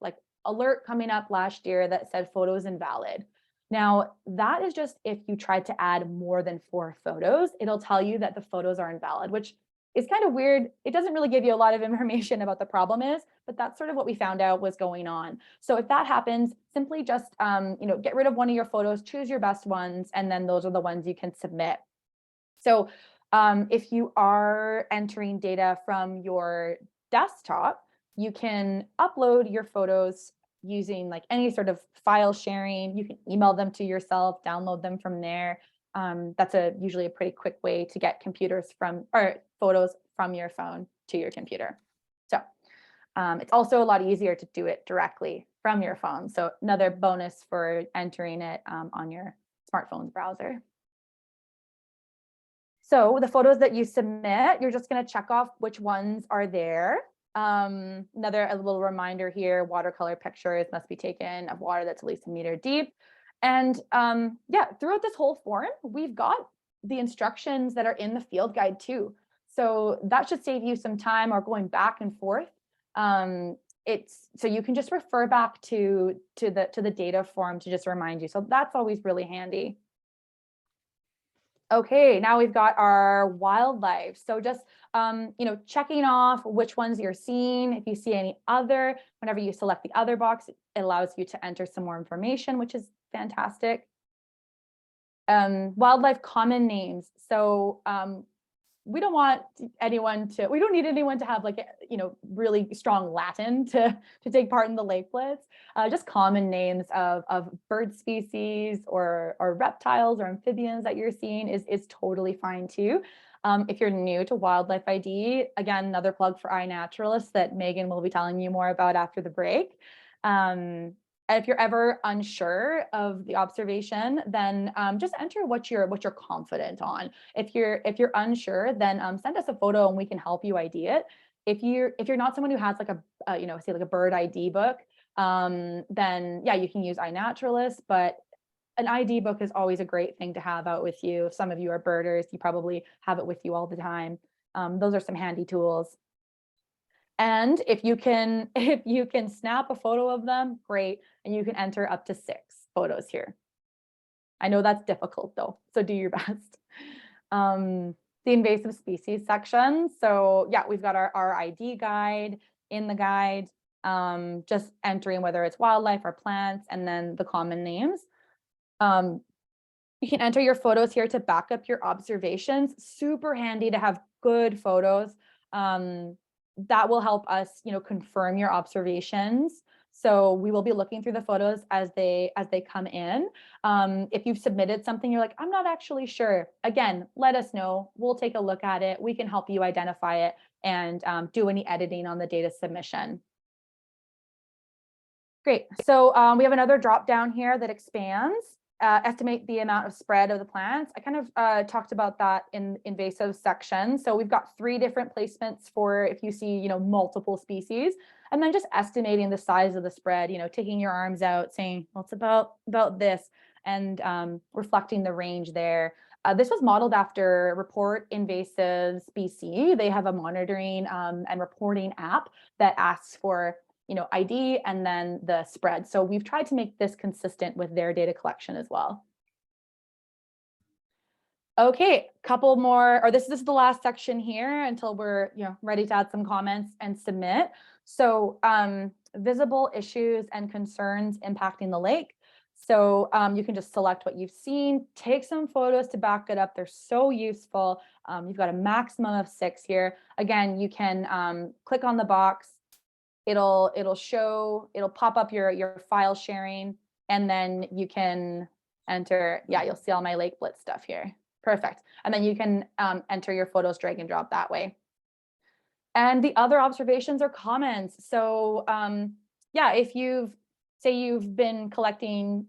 like alert coming up last year that said photos invalid. Now, that is just if you tried to add more than 4 photos, it'll tell you that the photos are invalid, which is kind of weird. It doesn't really give you a lot of information about the problem is, but that's sort of what we found out was going on. So if that happens, simply just get rid of one of your photos, choose your best ones, and then those are the ones you can submit. So if you are entering data from your desktop, you can upload your photos using like any sort of file sharing. You can email them to yourself, download them from there. That's usually a pretty quick way to get photos from your phone to your computer. So it's also a lot easier to do it directly from your phone. So another bonus for entering it on your smartphone's browser. So the photos that you submit, you're just going to check off which ones are there. A little reminder here, watercolor pictures must be taken of water that's at least 1 meter deep. And throughout this whole form, we've got the instructions that are in the field guide too. So that should save you some time or going back and forth. So you can just refer back to the data form to just remind you. So that's always really handy. Okay, now we've got our wildlife. So just, checking off which ones you're seeing. If you see any other, whenever you select the other box, it allows you to enter some more information, which is fantastic. Wildlife common names. So we don't need anyone to have like, really strong Latin to take part in the Lake Blitz. Just common names of bird species or reptiles or amphibians that you're seeing is totally fine too. If you're new to Wildlife ID, again, another plug for iNaturalist that Megan will be telling you more about after the break. And if you're ever unsure of the observation, then just enter what you're confident on. If you're unsure, then send us a photo and we can help you ID it. If you're not someone who has like say like a bird ID book, then yeah, you can use iNaturalist, but an ID book is always a great thing to have out with you. If some of you are birders, you probably have it with you all the time. Those are some handy tools. And if you can snap a photo of them, great. And you can enter up to 6 photos here. I know that's difficult though, so do your best. The invasive species section. So yeah, we've got our ID guide in the guide, just entering whether it's wildlife or plants, and then the common names. You can enter your photos here to back up your observations. Super handy to have good photos. That will help us, confirm your observations. So we will be looking through the photos as they come in. If you've submitted something, you're like, I'm not actually sure. Again, let us know. We'll take a look at it. We can help you identify it and do any editing on the data submission. Great. So we have another drop down here that expands. Estimate the amount of spread of the plants. I kind of talked about that in invasive section. So we've got 3 different placements for if you see, multiple species, and then just estimating the size of the spread, taking your arms out, saying, well, it's about this, and reflecting the range there. This was modeled after Report Invasive Species. They have a monitoring and reporting app that asks for ID and then the spread. So we've tried to make this consistent with their data collection as well. Okay, couple more, or this is the last section here until we're ready to add some comments and submit. So visible issues and concerns impacting the lake. So you can just select what you've seen, take some photos to back it up. They're so useful. You've got a maximum of 6 here. Again, you can click on the box. It'll pop up your file sharing, and then you can enter. Yeah, you'll see all my Lake Blitz stuff here. Perfect. And then you can enter your photos, drag and drop that way. And the other observations are comments. So yeah, if you've been collecting,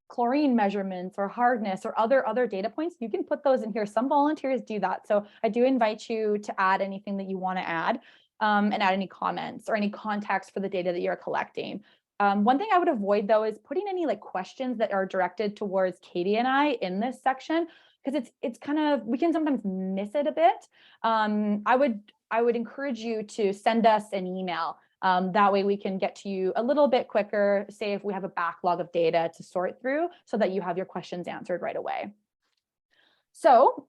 chlorine measurements or hardness or other data points, you can put those in here. Some volunteers do that. So I do invite you to add anything that you want to add, and add any comments or any context for the data that you're collecting. One thing I would avoid though is putting any questions that are directed towards Katie and I in this section, because it's kind of, we can sometimes miss it a bit. I would encourage you to send us an email. That way we can get to you a little bit quicker, say if we have a backlog of data to sort through, so that you have your questions answered right away. So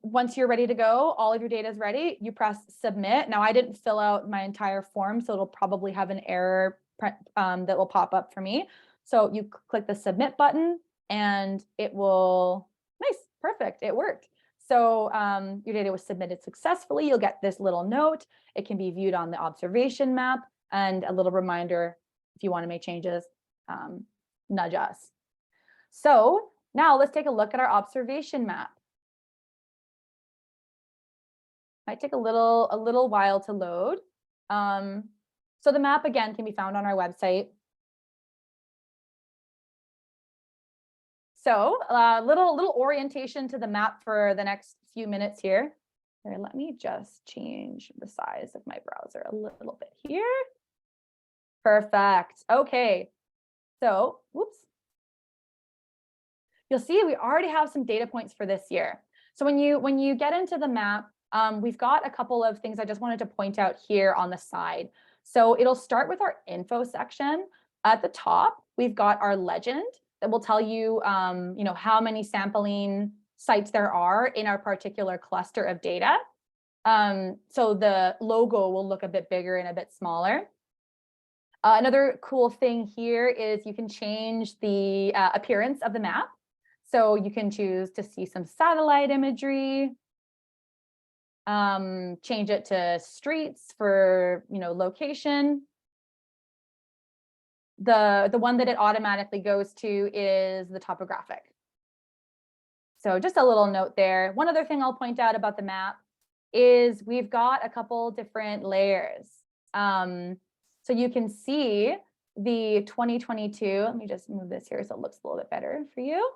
once you're ready to go, all of your data is ready, you press submit. Now I didn't fill out my entire form, so it'll probably have an error that will pop up for me. So you click the submit button and it will, nice, perfect, it worked. So your data was submitted successfully. You'll get this little note. It can be viewed on the observation map, and a little reminder if you want to make changes, nudge us. So now let's take a look at our observation map. Might take a little while to load. So the map again can be found on our website. So little orientation to the map for the next few minutes here. Here, let me just change the size of my browser a little bit here. Perfect. Okay. So, whoops. You'll see we already have some data points for this year. So when you get into the map, we've got a couple of things I just wanted to point out here on the side. So it'll start with our info section. At the top, we've got our legend that will tell you, how many sampling sites there are in our particular cluster of data. So the logo will look a bit bigger and a bit smaller. Another cool thing here is you can change the appearance of the map. So you can choose to see some satellite imagery, change it to streets for location. The one that it automatically goes to is the topographic. So just a little note there. One other thing I'll point out about the map is we've got a couple different layers. So you can see the 2022, let me just move this here so it looks a little bit better for you.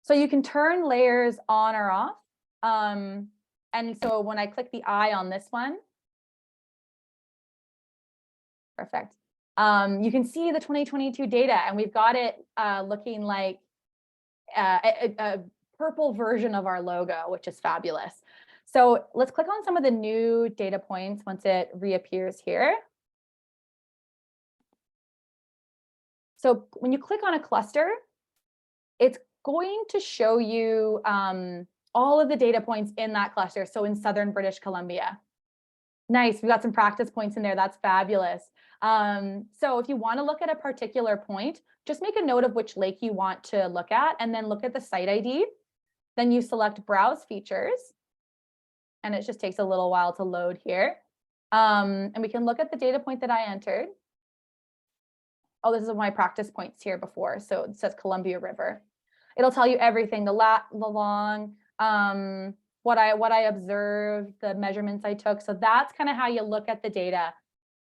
So you can turn layers on or off. And so when I click the eye on this one, perfect. You can see the 2022 data, and we've got it looking like a purple version of our logo, which is fabulous. So let's click on some of the new data points once it reappears here. So when you click on a cluster, it's going to show you all of the data points in that cluster. So in southern British Columbia. Nice, we got some practice points in there. That's fabulous. So if you want to look at a particular point, just make a note of which lake you want to look at, and then look at the site ID. Then you select Browse Features, and it just takes a little while to load here. And we can look at the data point that I entered. Oh, this is my practice points here before. So it says Columbia River. It'll tell you everything, the long, what I observed, the measurements I took. So that's kind of how you look at the data.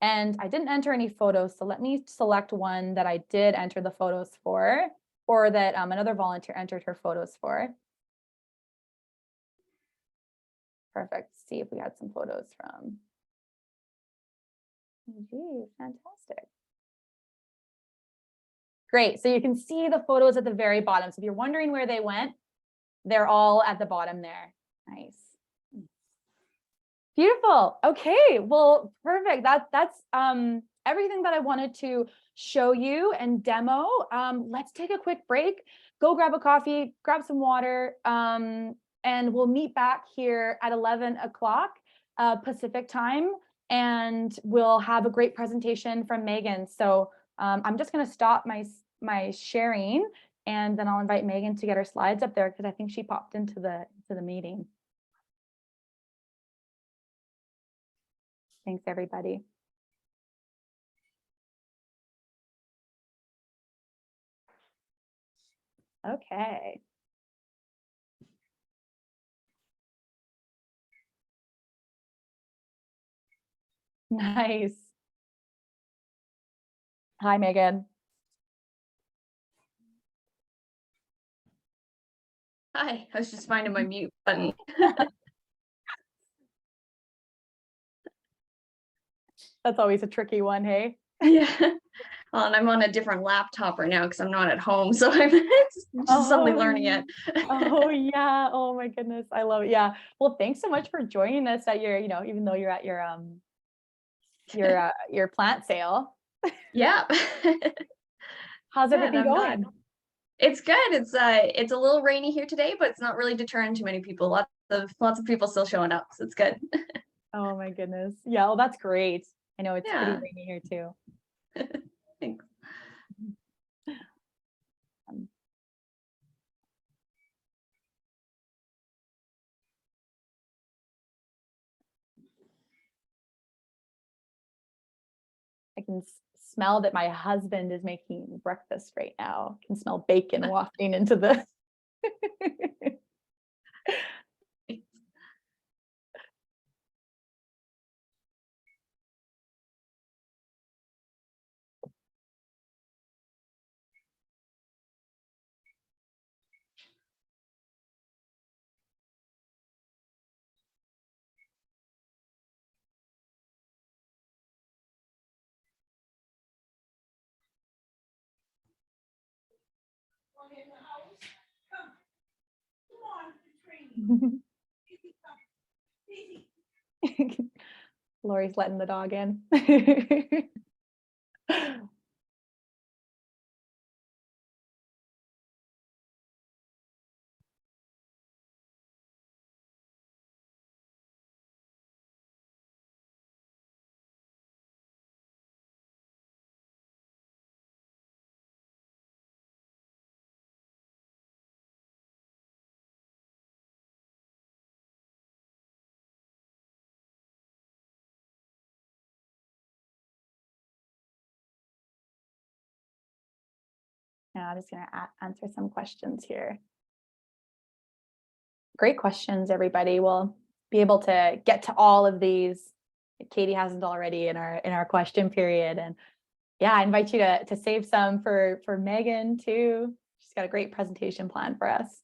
And I didn't enter any photos, so let me select one that I did enter the photos for, or that another volunteer entered her photos for. Perfect. See if we had some photos from. Gee, fantastic. Great. So you can see the photos at the very bottom. So if you're wondering where they went, they're all at the bottom there. Nice. Beautiful. Okay. Well, perfect. That's everything that I wanted to show you and demo. Let's take a quick break. Go grab a coffee, grab some water, and we'll meet back here at 11 o'clock Pacific time, and we'll have a great presentation from Megan. So I'm just going to stop my my sharing, and then I'll invite Megan to get her slides up there because I think she popped into the meeting. Thanks, everybody. Okay. Nice. Hi, Megan. Hi, I was just finding my mute button. That's always a tricky one, hey? Yeah. Well, and I'm on a different laptop right now because I'm not at home, so I'm just suddenly learning it. Oh yeah. Oh my goodness. I love it. Yeah. Well, thanks so much for joining us at your, even though you're at your plant sale. Yeah. How's Good, everything I'm going? glad. It's good. It's a little rainy here today, but it's not really deterring too many people. Lots of people still showing up, so it's good. Oh my goodness. Yeah, well, that's great. I know it's pretty Yeah. rainy here too. Thanks. I can smell that my husband is making breakfast right now. I can smell bacon wafting into the Lori's letting the dog in. Now I'm just going to answer some questions here. Great questions, everybody. We'll be able to get to all of these. Katie hasn't already in our question period. And yeah, I invite you to save some for Megan too. She's got a great presentation plan for us.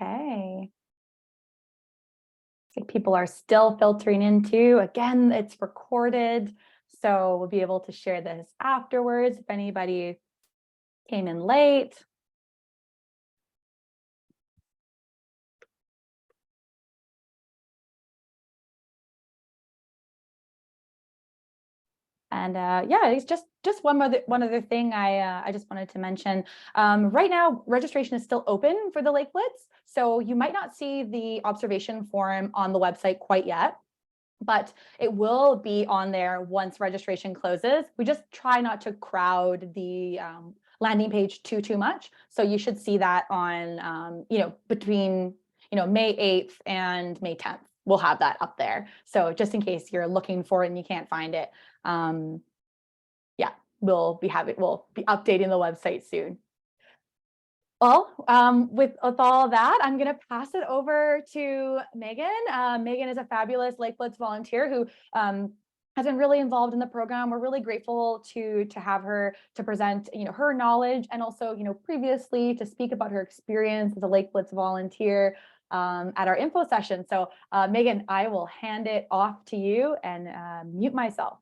Okay. So people are still filtering into. Again, it's recorded, so we'll be able to share this afterwards if anybody came in late. And yeah, it's just one other thing I just wanted to mention. Right now, registration is still open for the Lake Blitz, so you might not see the observation form on the website quite yet, but it will be on there once registration closes. We just try not to crowd the landing page too much, so you should see that on between May 8th and May 10th. We'll have that up there. So just in case you're looking for it and you can't find it, yeah, we'll be updating the website soon. Well, with all that, I'm going to pass it over to Megan. Megan is a fabulous Lake Blitz volunteer who has been really involved in the program. We're really grateful to have her to present, her knowledge, and also, previously to speak about her experience as a Lake Blitz volunteer. at our info session. So Megan, I will hand it off to you and mute myself.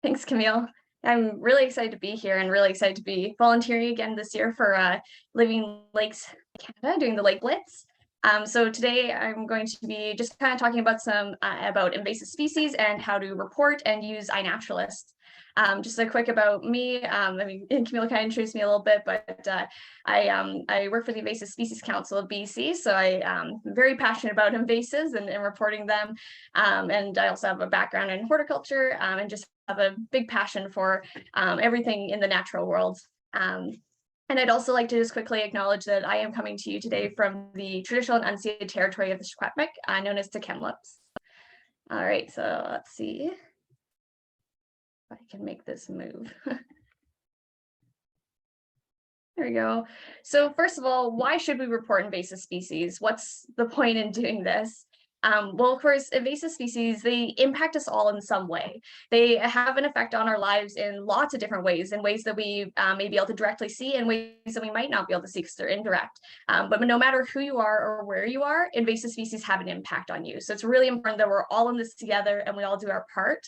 Thanks, Camille. I'm really excited to be here and really excited to be volunteering again this year for Living Lakes Canada, doing the Lake Blitz. So today I'm going to be just kind of talking about some about invasive species and how to report and use iNaturalist. Just a quick about me. I mean, Camille kind of introduced me a little bit, but I work for the Invasive Species Council of BC, so I'm very passionate about invasives and reporting them. And I also have a background in horticulture and just have a big passion for everything in the natural world. And I'd also like to just quickly acknowledge that I am coming to you today from the traditional and unceded territory of the Secwepemc, known as the Kamloops. All right, so let's see if I can make this move. There we go. So first of all, why should we report invasive species? What's the point in doing this? Well, of course, invasive species, they impact us all in some way. They have an effect on our lives in lots of different ways, in ways that we may be able to directly see, and ways that we might not be able to see because they're indirect. But no matter who you are or where you are, invasive species have an impact on you. So it's really important that we're all in this together and we all do our part.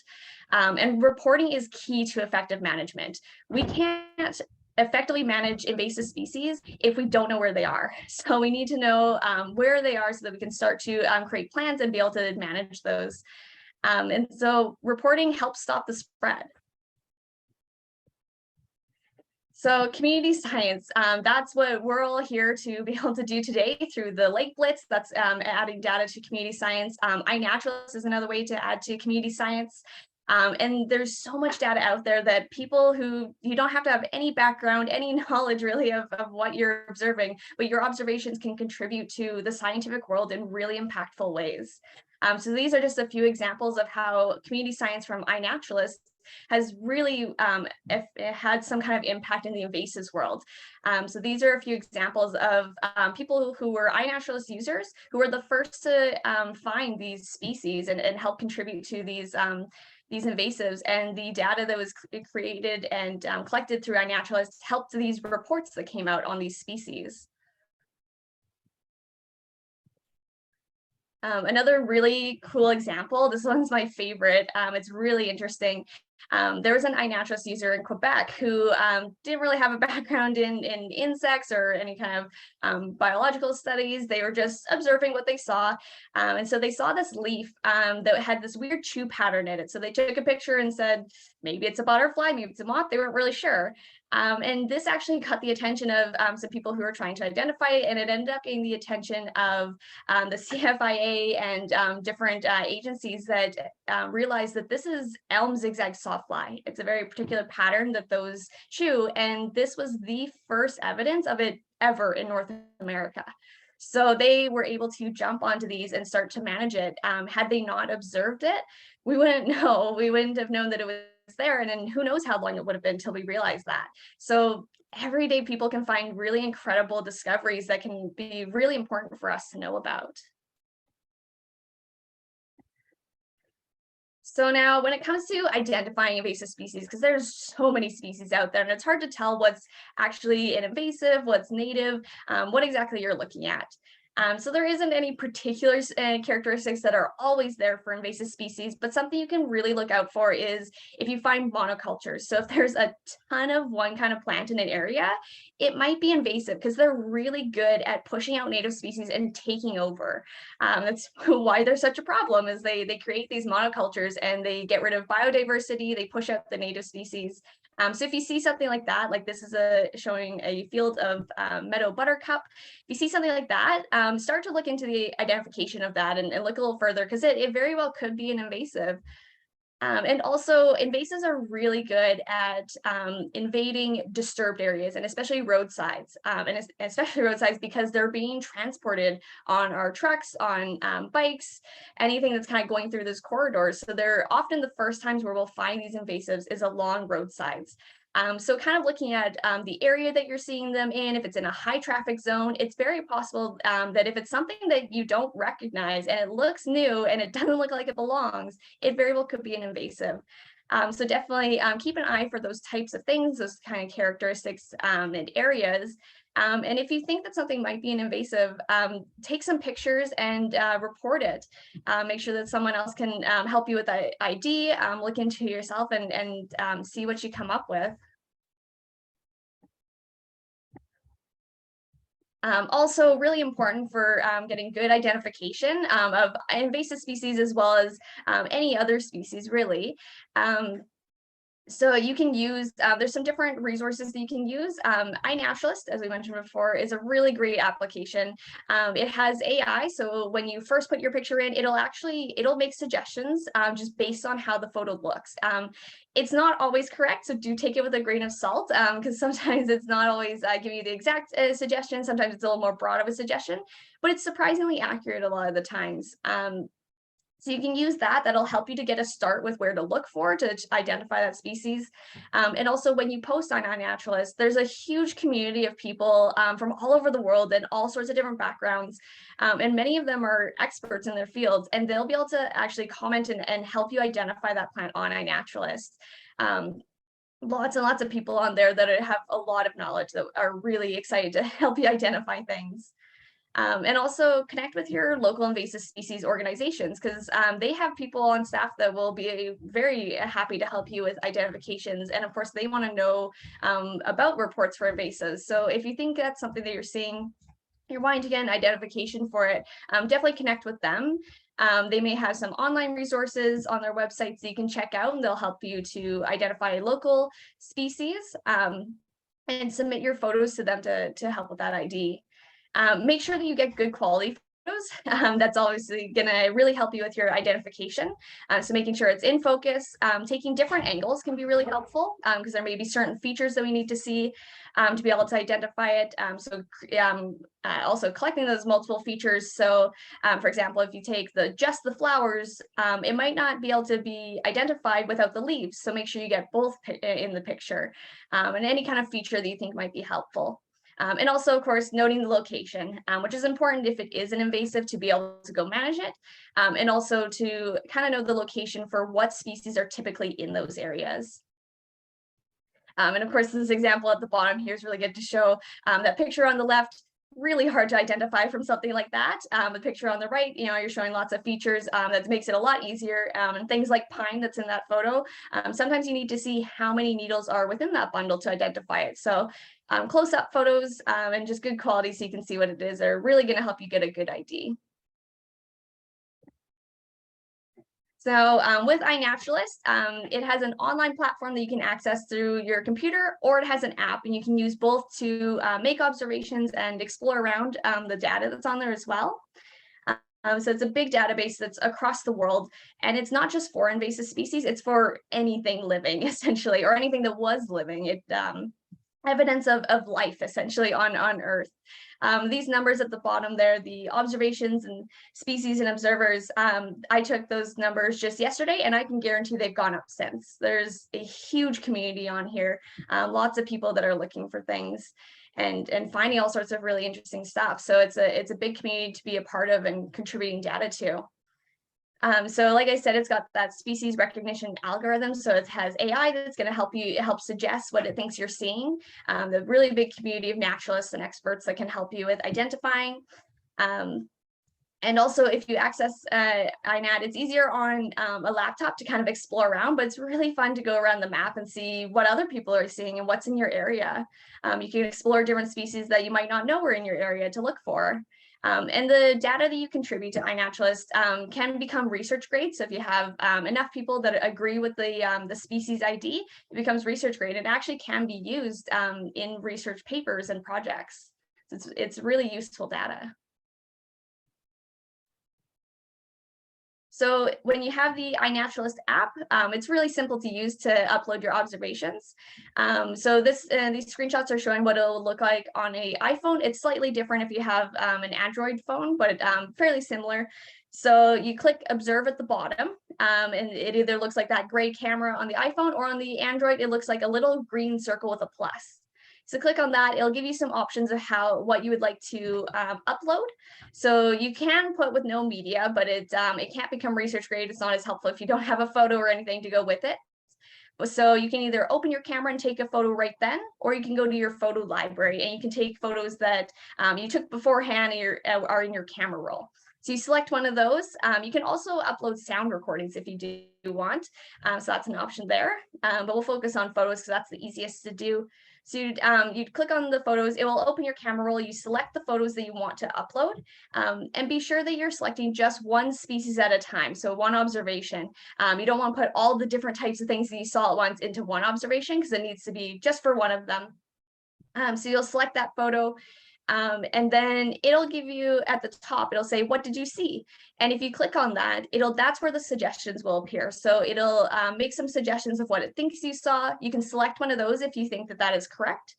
And reporting is key to effective management. We can't effectively manage invasive species if we don't know where they are. So we need to know where they are so that we can start to create plans and be able to manage those. And so reporting helps stop the spread. So community science, that's what we're all here to be able to do today through the Lake Blitz. That's adding data to community science. iNaturalist is another way to add to community science. And there's so much data out there that people who, you don't have to have any background, any knowledge really of what you're observing, but your observations can contribute to the scientific world in really impactful ways. So these are just a few examples of how community science from iNaturalist has really had some kind of impact in the invasives world. So these are a few examples of people who were iNaturalist users who were the first to find these species and help contribute to these invasives, and the data that was created and collected through iNaturalist helped these reports that came out on these species. Another really cool example, this one's my favorite, it's really interesting. There was an iNaturalist user in Quebec who didn't really have a background in insects or any kind of biological studies. They were just observing what they saw. And so they saw this leaf that had this weird chew pattern in it. So they took a picture and said, maybe it's a butterfly, maybe it's a moth. They weren't really sure. And this actually caught the attention of some people who were trying to identify it, and it ended up getting the attention of the CFIA and different agencies that realized that this is elm zigzag sawfly. It's a very particular pattern that those chew, and this was the first evidence of it ever in North America. So they were able to jump onto these and start to manage it. Had they not observed it, we wouldn't know. We wouldn't have known that it was there, and then who knows how long it would have been until we realized that. So every day people can find really incredible discoveries that can be really important for us to know about. So now when it comes to identifying invasive species, because there's so many species out there and it's hard to tell what's actually an invasive, what's native, what exactly you're looking at. So there isn't any particular characteristics that are always there for invasive species, but something you can really look out for is if you find monocultures. So if there's a ton of one kind of plant in an area, it might be invasive because they're really good at pushing out native species and taking over. That's why they're such a problem, is they create these monocultures and they get rid of biodiversity, they push out the native species. So if you see something like that, like this is showing a field of meadow buttercup, if you see something like that, start to look into the identification of that and look a little further, because it very well could be an invasive. And also invasives are really good at invading disturbed areas, and especially roadsides, because they're being transported on our trucks, on bikes, anything that's kind of going through those corridors. So they're often the first times where we'll find these invasives is along roadsides. So kind of looking at the area that you're seeing them in, if it's in a high traffic zone, it's very possible that if it's something that you don't recognize and it looks new and it doesn't look like it belongs, it very well could be an invasive. So definitely keep an eye for those types of things, those kind of characteristics and areas. And if you think that something might be an invasive, take some pictures and report it. Make sure that someone else can help you with the ID, look into yourself and see what you come up with. Also really important for getting good identification of invasive species as well as any other species really. So you can use, there's some different resources that you can use. iNaturalist, as we mentioned before, is a really great application. It has AI, so when you first put your picture in, it'll make suggestions just based on how the photo looks. It's not always correct, so do take it with a grain of salt, because sometimes it's not always giving you the exact suggestion. Sometimes it's a little more broad of a suggestion, but it's surprisingly accurate a lot of the times. So you can use that. That'll help you to get a start with where to look for to identify that species. And also when you post on iNaturalist, there's a huge community of people from all over the world and all sorts of different backgrounds. And many of them are experts in their fields, and they'll be able to actually comment and help you identify that plant on iNaturalist. Lots and lots of people on there that have a lot of knowledge that are really excited to help you identify things. And also connect with your local invasive species organizations, because they have people on staff that will be very happy to help you with identifications. And of course, they want to know about reports for invasives. So if you think that's something that you're seeing, you're wanting to get an identification for it, definitely connect with them. They may have some online resources on their website that you can check out, and they'll help you to identify local species and submit your photos to them to help with that ID. Make sure that you get good quality photos. That's obviously going to really help you with your identification. So making sure it's in focus, taking different angles can be really helpful because there may be certain features that we need to see to be able to identify it. Also collecting those multiple features. So for example, if you take just the flowers, it might not be able to be identified without the leaves. So make sure you get both in the picture and any kind of feature that you think might be helpful. And also, of course, noting the location, which is important if it is an invasive to be able to go manage it, and also to kind of know the location for what species are typically in those areas. And of course, this example at the bottom here is really good to show that picture on the left, really hard to identify from something like that. The picture on the right, you're showing lots of features that makes it a lot easier. And things like pine that's in that photo, sometimes you need to see how many needles are within that bundle to identify it. So close-up photos and just good quality so you can see what it is are really going to help you get a good ID. So with iNaturalist, it has an online platform that you can access through your computer, or it has an app, and you can use both to make observations and explore around the data that's on there as well. So it's a big database that's across the world, and it's not just for invasive species, it's for anything living essentially, or anything that was living. It evidence of life essentially on Earth. These numbers at the bottom there, the observations and species and observers, I took those numbers just yesterday, and I can guarantee they've gone up since. There's a huge community on here, lots of people that are looking for things and finding all sorts of really interesting stuff. So it's a big community to be a part of and contributing data to. So like I said, it's got that species recognition algorithm. So it has AI that's going to help suggest what it thinks you're seeing. The really big community of naturalists and experts that can help you with identifying. And also if you access iNat, it's easier on a laptop to kind of explore around, but it's really fun to go around the map and see what other people are seeing and what's in your area. You can explore different species that you might not know were in your area to look for. And the data that you contribute to iNaturalist can become research grade. So if you have enough people that agree with the species ID, it becomes research grade. It actually can be used in research papers and projects. So it's really useful data. So when you have the iNaturalist app, it's really simple to use to upload your observations. So these screenshots are showing what it'll look like on an iPhone. It's slightly different if you have an Android phone, but fairly similar. So you click observe at the bottom, and it either looks like that gray camera on the iPhone, or on the Android, it looks like a little green circle with a plus. So click on that. It'll give you some options of what you would like to upload. So you can put with no media, but it can't become research grade. It's not as helpful if you don't have a photo or anything to go with it. So you can either open your camera and take a photo right then, or you can go to your photo library and you can take photos that you took beforehand and are in your camera roll. So you select one of those. You can also upload sound recordings if you do want. So that's an option there, but we'll focus on photos because that's the easiest to do. So you'd click on the photos, it will open your camera roll, you select the photos that you want to upload, and be sure that you're selecting just one species at a time, so one observation. You don't want to put all the different types of things that you saw at once into one observation because it needs to be just for one of them. So you'll select that photo. And then it'll give you at the top, it'll say, what did you see? And if you click on that, that's where the suggestions will appear. So it'll make some suggestions of what it thinks you saw. You can select one of those if you think that that is correct.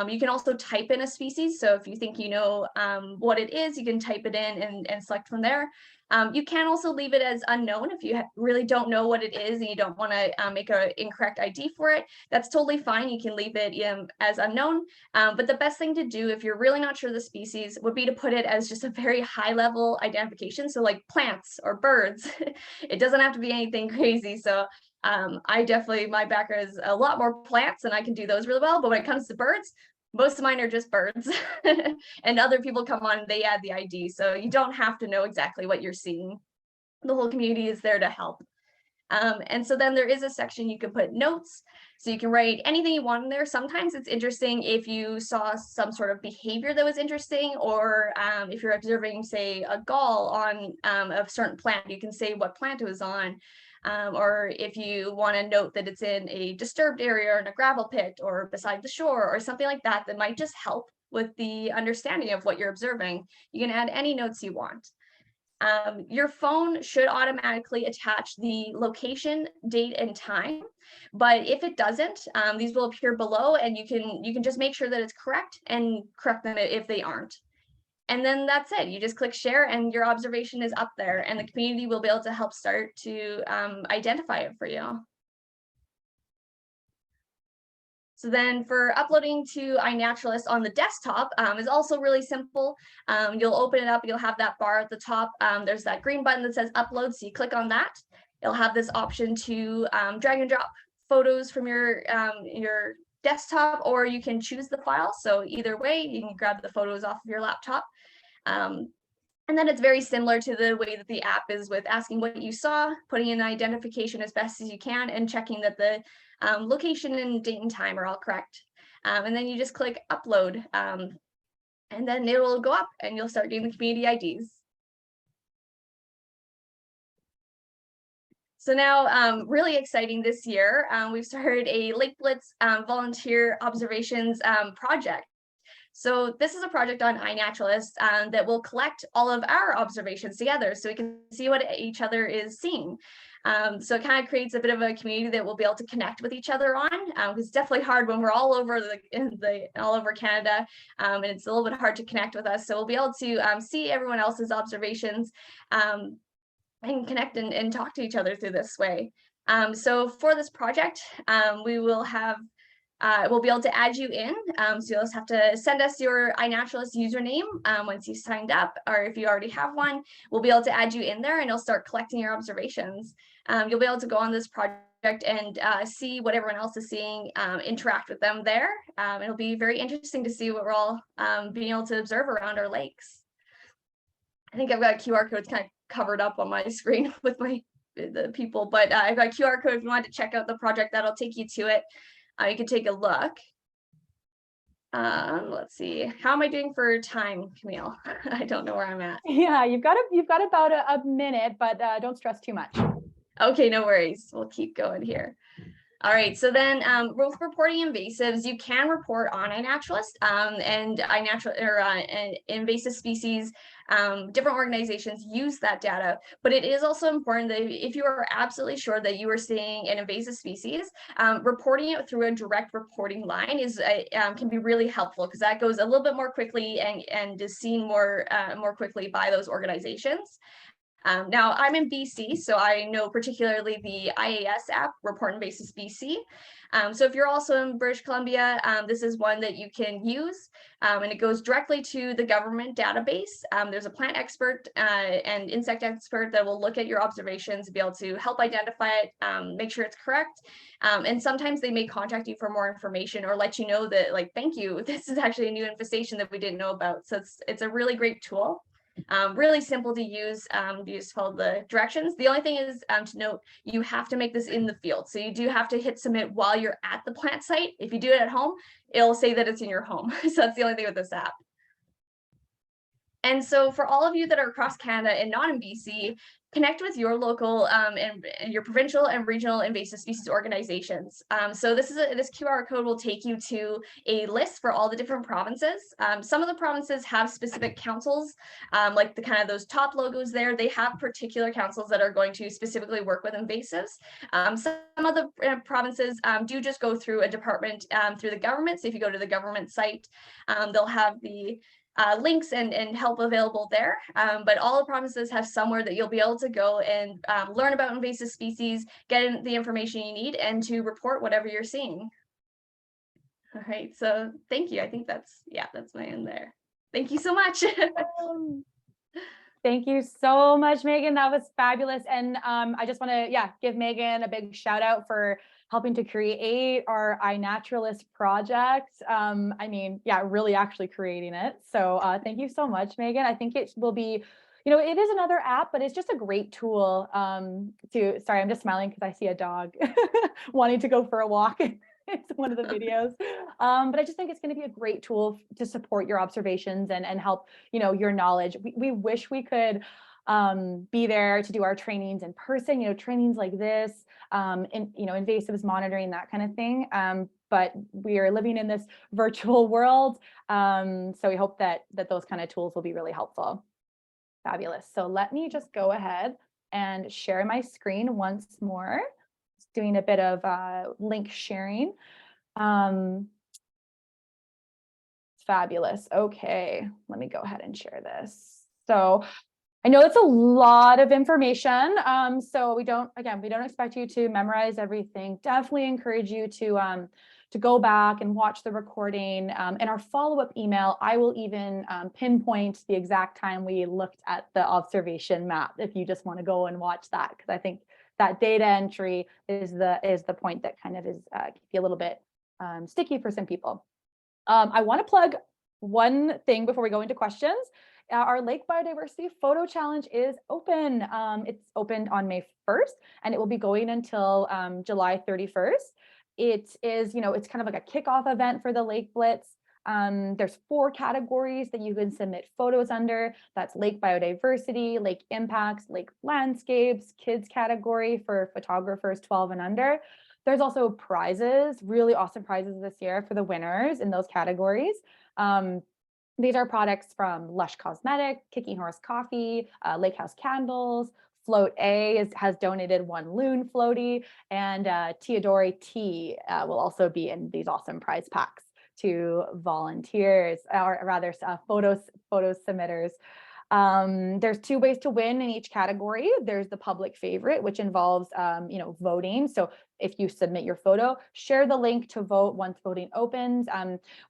You can also type in a species. So if you think you know what it is, you can type it in and select from there. You can also leave it as unknown if you really don't know what it is and you don't want to make an incorrect ID for it. That's totally fine. You can leave it as unknown. But the best thing to do if you're really not sure the species would be to put it as just a very high level identification. So like plants or birds. It doesn't have to be anything crazy. So my background is a lot more plants and I can do those really well. But when it comes to birds, most of mine are just birds and other people come on and they add the ID. So you don't have to know exactly what you're seeing. The whole community is there to help. And so then there is a section you can put notes. So you can write anything you want in there. Sometimes it's interesting if you saw some sort of behavior that was interesting, or if you're observing, say, a gall on a certain plant, you can say what plant it was on. Or if you want to note that it's in a disturbed area or in a gravel pit or beside the shore or something like that, that might just help with the understanding of what you're observing. You can add any notes you want. Your phone should automatically attach the location, date, and time. But if it doesn't, these will appear below and you can just make sure that it's correct and correct them if they aren't. And then that's it. You just click share and your observation is up there and the community will be able to help start to identify it for you. So then for uploading to iNaturalist on the desktop is also really simple. You'll open it up, you'll have that bar at the top. There's that green button that says upload, so you click on that. You'll have this option to drag and drop photos from your desktop, or you can choose the file. So either way, you can grab the photos off of your laptop. And then it's very similar to the way that the app is with asking what you saw, putting in identification as best as you can, and checking that the location and date and time are all correct. And then you just click upload, and then it will go up and you'll start doing the community IDs. So now, really exciting this year, we've started a Lake Blitz volunteer observations project. So this is a project on iNaturalist that will collect all of our observations together so we can see what each other is seeing. So it kind of creates a bit of a community that we'll be able to connect with each other on. It's definitely hard when we're all over all over Canada, and it's a little bit hard to connect with us. So we'll be able to see everyone else's observations and connect and talk to each other through this way. So for this project, we will have we'll be able to add you in. So you'll just have to send us your iNaturalist username once you signed up, or if you already have one, we'll be able to add you in there and you'll start collecting your observations. You'll be able to go on this project and see what everyone else is seeing, interact with them there. It'll be very interesting to see what we're all being able to observe around our lakes. I think I've got QR codes kind of covered up on my screen with the people, but I've got QR code if you want to check out the project, that'll take you to it. You can take a look. Let's see. How am I doing for time, Camille? I don't know where I'm at. Yeah, you've got about a minute, but don't stress too much. Okay, no worries. We'll keep going here. All right, so then with reporting invasives, you can report on iNaturalist and invasive species. Different organizations use that data, but it is also important that if you are absolutely sure that you are seeing an invasive species, reporting it through a direct reporting line can be really helpful because that goes a little bit more quickly and is seen more quickly by those organizations. Now I'm in BC, so I know particularly the IAS app, Report Invasive Species. So if you're also in British Columbia, this is one that you can use, and it goes directly to the government database. There's a plant expert and insect expert that will look at your observations and be able to help identify it, make sure it's correct. And sometimes they may contact you for more information or let you know that, like, thank you, this is actually a new infestation that we didn't know about. So it's a really great tool. Really simple to use. You just follow the directions. The only thing is to note, you have to make this in the field. So you do have to hit submit while you're at the plant site. If you do it at home, it'll say that it's in your home. So that's the only thing with this app. And so for all of you that are across Canada and not in BC, connect with your local and your provincial and regional invasive species organizations. So this QR code will take you to a list for all the different provinces. Some of the provinces have specific councils, like the kind of those top logos there. They have particular councils that are going to specifically work with invasives. Some of the provinces do just go through a department through the government. So if you go to the government site, they'll have the links and help available there. But all the provinces have somewhere that you'll be able to go and learn about invasive species, get the information you need, and to report whatever you're seeing. All right, so thank you. I think that's my end there. Thank you so much. Thank you so much, Megan. That was fabulous. And I just want to, give Megan a big shout out for helping to create our iNaturalist project. I mean, really actually creating it. So thank you so much, Megan. I think it will be, it is another app, but it's just a great tool sorry, I'm just smiling because I see a dog wanting to go for a walk. It's one of the videos. But I just think it's going to be a great tool to support your observations and help, your knowledge. We wish we could be there to do our trainings in person, trainings like this, invasives monitoring, that kind of thing. But we are living in this virtual world. So we hope that those kind of tools will be really helpful. Fabulous. So let me just go ahead and share my screen once more. Just doing a bit of link sharing. Fabulous. Okay, let me go ahead and share this. So I know it's a lot of information. So we don't expect you to memorize everything. Definitely encourage you to go back and watch the recording. In our follow-up email, I will even pinpoint the exact time we looked at the observation map if you just want to go and watch that, because I think that data entry is the point that kind of is can be a little bit sticky for some people. I want to plug one thing before we go into questions. Our Lake Biodiversity Photo Challenge is open. It's opened on May 1st, and it will be going until July 31st. It is, it's kind of like a kickoff event for the Lake Blitz. There's 4 categories that you can submit photos under. That's lake biodiversity, lake impacts, lake landscapes, kids category for photographers 12 and under. There's also prizes, really awesome prizes this year for the winners in those categories. These are products from Lush Cosmetic, Kicking Horse Coffee, Lake House Candles. Float A has donated 1 loon floaty, and Teodori Tea will also be in these awesome prize packs to volunteers, or rather photo submitters. There's 2 ways to win in each category. There's the public favorite, which involves voting. So if you submit your photo, share the link to vote once voting opens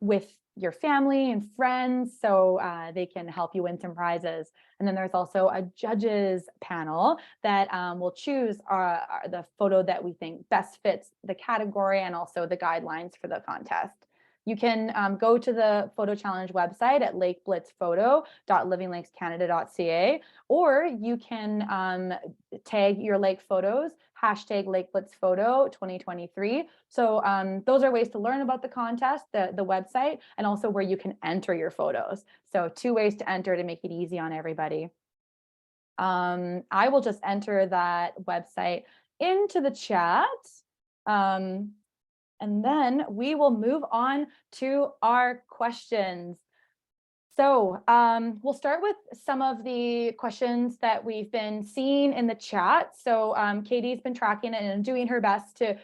with your family and friends, so they can help you win some prizes. And then there's also a judges panel that will choose the photo that we think best fits the category and also the guidelines for the contest. You can go to the photo challenge website at lakeblitzphoto.livinglakescanada.ca, or you can tag your lake photos, #LakeBlitzPhoto 2023. So those are ways to learn about the contest, the website, and also where you can enter your photos. So 2 ways to enter to make it easy on everybody. I will just enter that website into the chat. And then we will move on to our questions. So we'll start with some of the questions that we've been seeing in the chat. So Katie's been tracking it and doing her best to,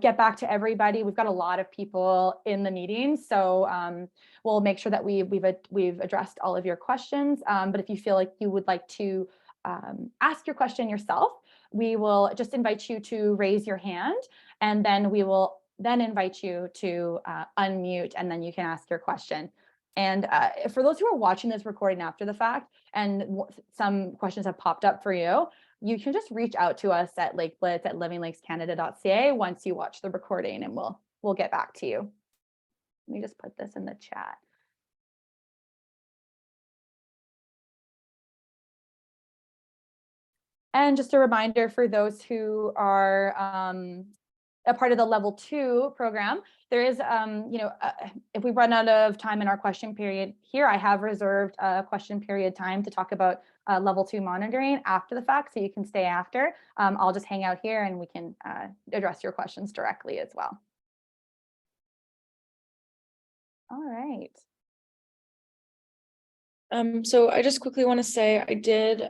get back to everybody. We've got a lot of people in the meeting, so we'll make sure that we've addressed all of your questions. But if you feel like you would like to ask your question yourself, we will just invite you to raise your hand, and then we will then invite you to unmute, and then you can ask your question. And for those who are watching this recording after the fact, and some questions have popped up for you, you can just reach out to us at Lake Blitz at livinglakescanada.ca once you watch the recording, and we'll get back to you. Let me just put this in the chat. And just a reminder for those who are a part of the level 2 program, there is, if we run out of time in our question period here, I have reserved a question period time to talk about level 2 monitoring after the fact, so you can stay after. I'll just hang out here and we can address your questions directly as well. All right. So I just quickly want to say I did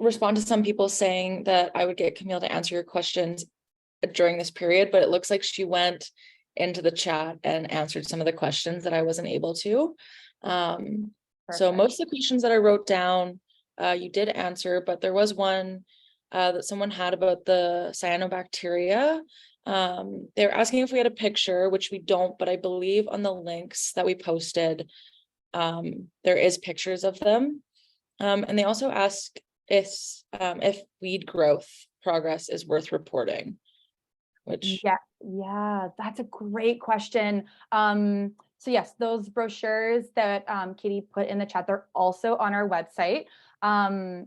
respond to some people saying that I would get Camille to answer your questions during this period, but it looks like she went into the chat and answered some of the questions that I wasn't able to. So most of the questions that I wrote down, you did answer, but there was one that someone had about the cyanobacteria. They were asking if we had a picture, which we don't, but I believe on the links that we posted, there is pictures of them. And they also ask if weed growth progress is worth reporting. Which yeah, that's a great question. So yes, those brochures that Katie put in the chat, they're also on our website. And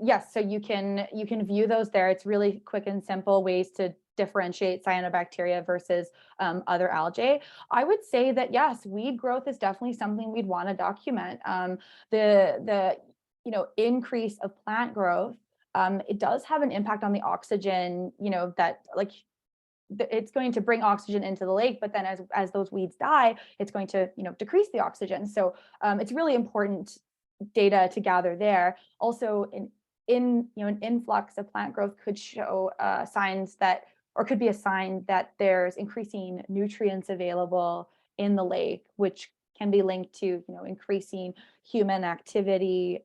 yes, so you can view those there. It's really quick and simple ways to differentiate cyanobacteria versus other algae. I would say that yes, weed growth is definitely something we'd want to document. The increase of plant growth, it does have an impact on the oxygen, that it's going to bring oxygen into the lake, but then as those weeds die, it's going to, decrease the oxygen. So it's really important data to gather there. Also, an influx of plant growth could show signs that, or could be a sign that there's increasing nutrients available in the lake, which can be linked to, increasing human activity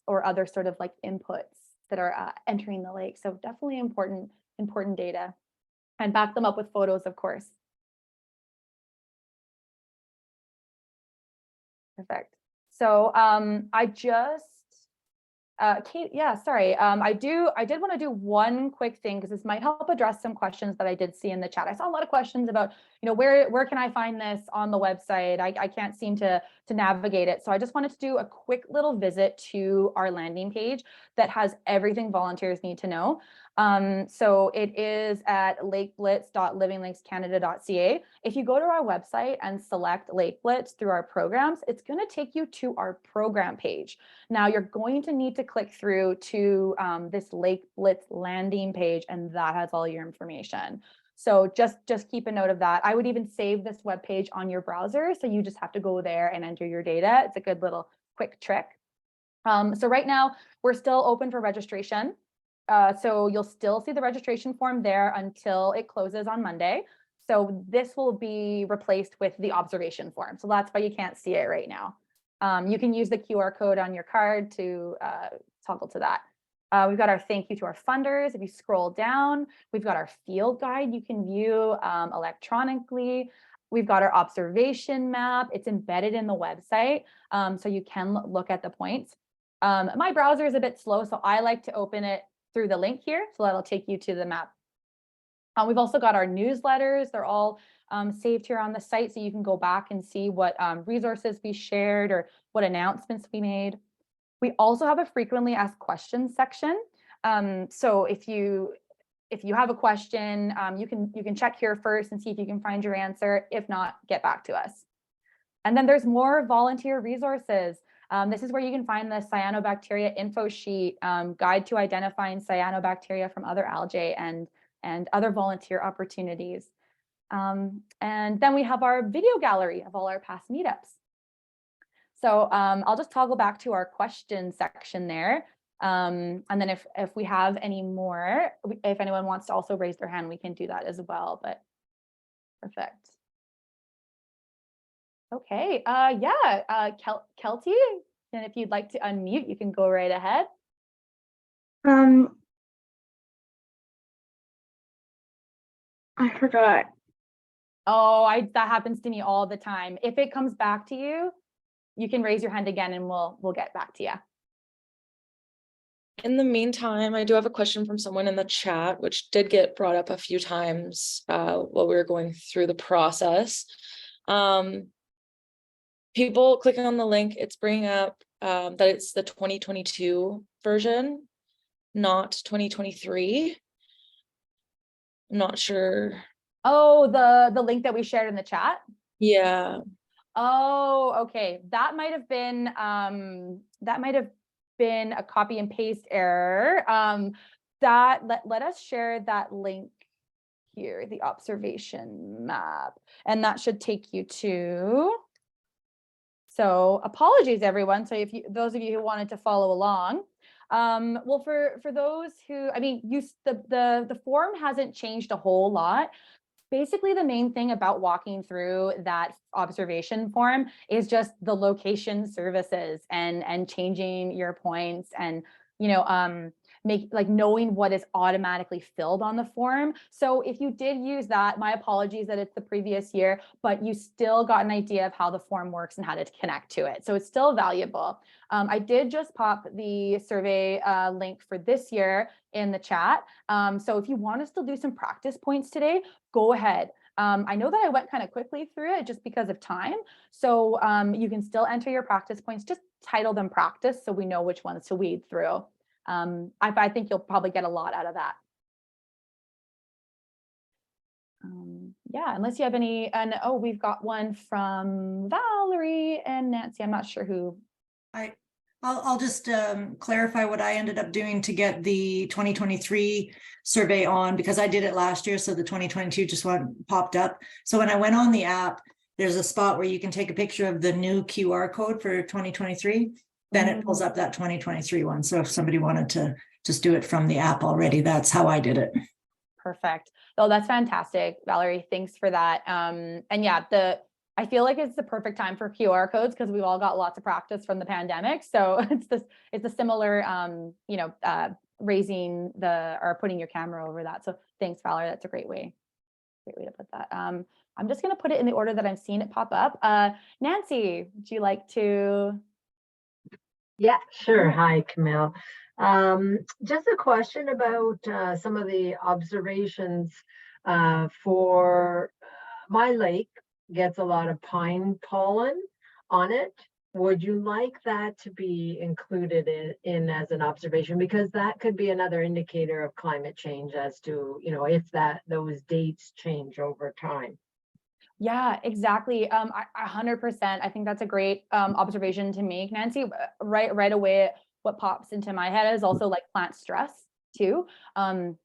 or other sort of inputs that are entering the lake. So definitely important data, and back them up with photos, of course. Perfect. So I just, Kate, yeah, sorry. I did want to do one quick thing, because this might help address some questions that I did see in the chat. I saw a lot of questions about, where can I find this on the website? I can't seem to navigate it. So I just wanted to do a quick little visit to our landing page that has everything volunteers need to know. So it is at lakeblitz.livinglakescanada.ca. If you go to our website and select Lake Blitz through our programs, it's going to take you to our program page. Now you're going to need to click through to this Lake Blitz landing page, and that has all your information. So just keep a note of that. I would even save this web page on your browser, so you just have to go there and enter your data. It's a good little quick trick. So right now we're still open for registration. So you'll still see the registration form there until it closes on Monday. So this will be replaced with the observation form. So that's why you can't see it right now. You can use the QR code on your card to toggle to that. We've got our thank you to our funders. If you scroll down, we've got our field guide you can view electronically. We've got our observation map. It's embedded in the website, so you can look at the points. My browser is a bit slow, so I like to open it through the link here, so that'll take you to the map. We've also got our newsletters. They're all saved here on the site, so you can go back and see what resources we shared or what announcements we made. We also have a frequently asked questions section. So if you have a question, you can check here first and see if you can find your answer. If not, get back to us. And then there's more volunteer resources. This is where you can find the cyanobacteria info sheet, guide to identifying cyanobacteria from other algae, and other volunteer opportunities. And then we have our video gallery of all our past meetups. So I'll just toggle back to our question section there. And then if we have any more, if anyone wants to also raise their hand, we can do that as well, but perfect. Okay, yeah, Kelty, And if you'd like to unmute, you can go right ahead. I forgot. Oh, that happens to me all the time. If it comes back to you, you can raise your hand again and we'll get back to you. In the meantime, I do have a question from someone in the chat, which did get brought up a few times while we were going through the process. People clicking on the link, it's bringing up that it's the 2022 version, not 2023. I'm not sure. Oh, the link that we shared in the chat? Yeah. Oh, okay. That might have been a copy and paste error. Let us share that link here, the observation map, and that should take you to. So apologies, everyone. So those of you who wanted to follow along, well, for those who, I mean, the form hasn't changed a whole lot. Basically, the main thing about walking through that observation form is just the location services and changing your points and, you know, knowing what is automatically filled on the form. So if you did use that, my apologies that it's the previous year, but you still got an idea of how the form works and how to connect to it. So it's still valuable. I did just pop the survey link for this year in the chat. So if you want to still do some practice points today, go ahead. I know that I went kind of quickly through it just because of time. So you can still enter your practice points, just title them practice so we know which ones to weed through. I think you'll probably get a lot out of that. Yeah, unless you have any, and oh, we've got one from Valerie and Nancy. I'm not sure who. I'll just clarify what I ended up doing to get the 2023 survey on, because I did it last year, so the 2022 just popped up. So when I went on the app, there's a spot where you can take a picture of the new QR code for 2023. Then it pulls up that 2023 one. So if somebody wanted to just do it from the app already, that's how I did it. Perfect. Oh, that's fantastic, Valerie. Thanks for that. And yeah, I feel like it's the perfect time for QR codes because we've all got lots of practice from the pandemic. So it's a similar, raising or putting your camera over that. So thanks, Valerie. That's a great way to put that. I'm just going to put it in the order that I'm seeing it pop up. Nancy, would you like to? Yeah, sure. Hi, Camille. Just a question about some of the observations for my lake. Gets a lot of pine pollen on it. Would you like that to be included in as an observation? Because that could be another indicator of climate change as to, you know, if those dates change over time. Yeah, exactly. 100%. I think that's a great observation to make, Nancy. Right away, what pops into my head is also like plant stress too. And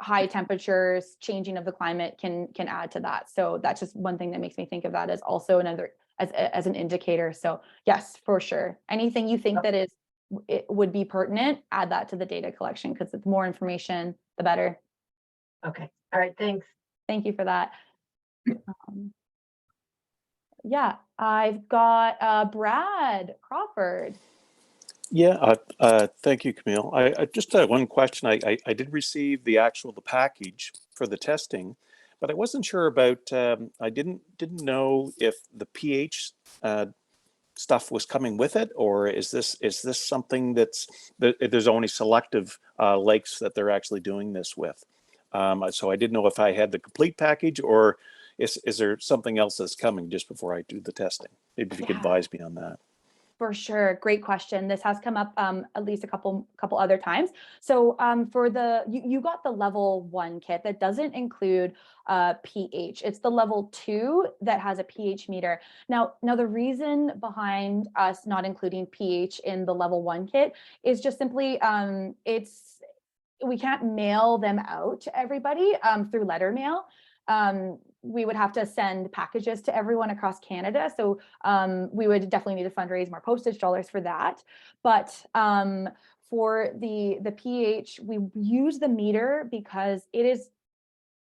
high temperatures, changing of the climate can add to that. So that's just one thing that makes me think of that as also another as an indicator. So yes, for sure. Anything you think that it would be pertinent, add that to the data collection because the more information, the better. Okay. All right. Thanks. Thank you for that. Yeah, I've got Brad Crawford. Yeah, thank you, Camille. I just had one question. I did receive the package for the testing, but I wasn't sure about. I didn't know if the pH stuff was coming with it, or is this something that there's only selective lakes that they're actually doing this with. So I didn't know if I had the complete package, or is there something else that's coming just before I do the testing? Maybe if you could advise me on that. For sure. Great question. This has come up at least a couple other times. So for you got the level 1 kit that doesn't include pH. It's the level 2 that has a pH meter. Now the reason behind us not including pH in the level 1 kit is just simply we can't mail them out to everybody through letter mail. We would have to send packages to everyone across Canada. So we would definitely need to fundraise more postage dollars for that. But for the pH, we use the meter because it is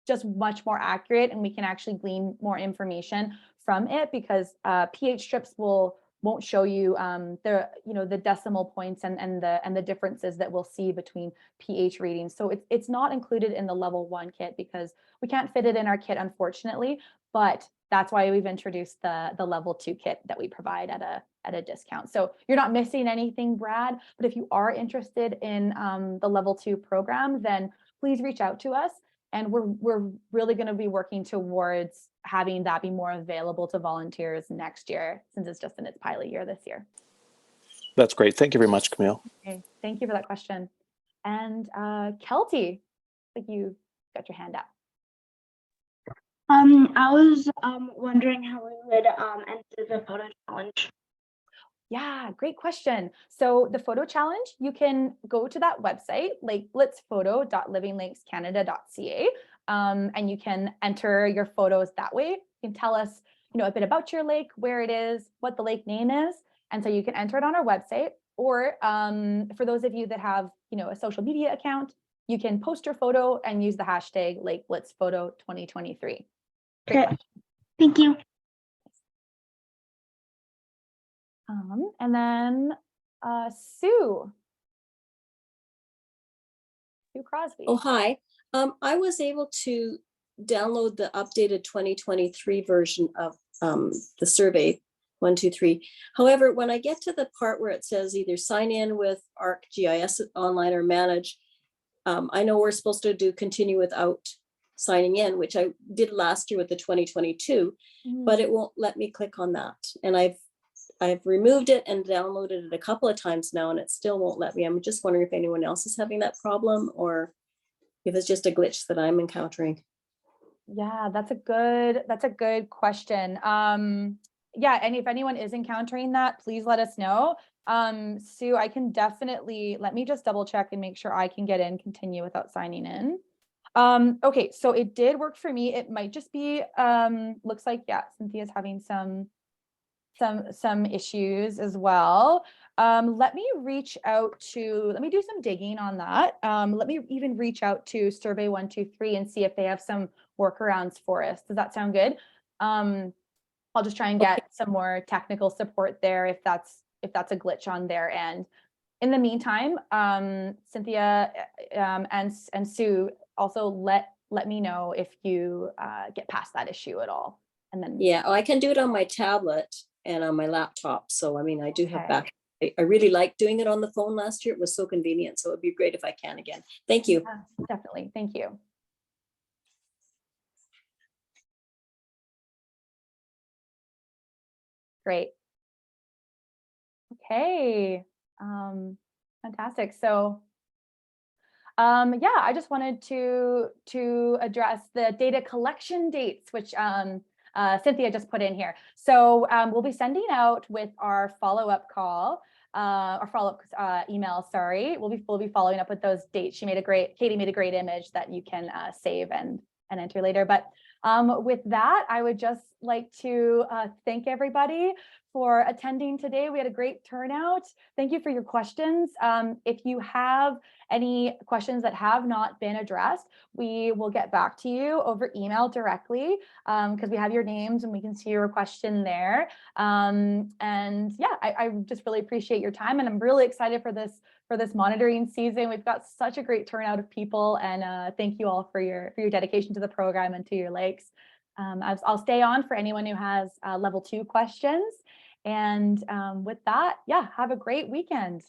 just much more accurate and we can actually glean more information from it because pH strips will won't show you the decimal points and the differences that we'll see between pH readings. So it's not included in the level 1 kit because we can't fit it in our kit, unfortunately, but that's why we've introduced the level 2 kit that we provide at a discount. So you're not missing anything, Brad, but if you are interested in the level 2 program, then please reach out to us. And we're really going to be working towards having that be more available to volunteers next year, since it's just in its pilot year this year. That's great. Thank you very much, Camille. Okay, thank you for that question. And Kelty, I think you got your hand up. I was wondering how we would enter the photo challenge. Yeah, great question. So the photo challenge, you can go to that website, lakeblitzphoto.livinglakescanada.ca, and you can enter your photos that way. You can tell us, a bit about your lake, where it is, what the lake name is, and so you can enter it on our website. Or for those of you that have, a social media account, you can post your photo and use the hashtag LakeBlitzPhoto2023. Great question. Thank you. And then Sue Crosby. Oh, hi. I was able to download the updated 2023 version of the survey 123. However, when I get to the part where it says either sign in with ArcGIS Online or manage, I know we're supposed to continue without signing in, which I did last year with the 2022, but it won't let me click on that. And I've removed it and downloaded it a couple of times now, and it still won't let me. I'm just wondering if anyone else is having that problem or if it's just a glitch that I'm encountering. Yeah, that's a good question. Yeah, and if anyone is encountering that, please let us know. Sue, I can definitely, let me just double check and make sure I can get in, continue without signing in. Okay, so it did work for me. It might just be, looks like, yeah, Cynthia's having some issues as well. Let me do some digging on that. Let me even reach out to Survey 123 and see if they have some workarounds for us. Does that sound good? I'll just try and get some more technical support there if that's a glitch on their end. In the meantime, Cynthia and Sue, also let me know if you get past that issue at all. And then I can do it on my tablet and on my laptop. So I mean, I do have back. I really liked doing it on the phone last year. It was so convenient. So it'd be great if I can again. Thank you. Yeah, definitely. Thank you. Great. Okay. Fantastic. So yeah, I just wanted to address the data collection dates, which Cynthia just put in here. So we'll be sending out with our follow-up call, our follow-up email, sorry. We'll be following up with those dates. Katie made a great image that you can save and enter later. But with that, I would just like to thank everybody for attending today. We had a great turnout. Thank you for your questions. If you have any questions that have not been addressed, we will get back to you over email directly because we have your names and we can see your question there. And yeah, I just really appreciate your time, and I'm really excited for this monitoring season. We've got such a great turnout of people, and thank you all for your dedication to the program and to your lakes. I'll stay on for anyone who has level 2 questions. And with that, yeah, have a great weekend.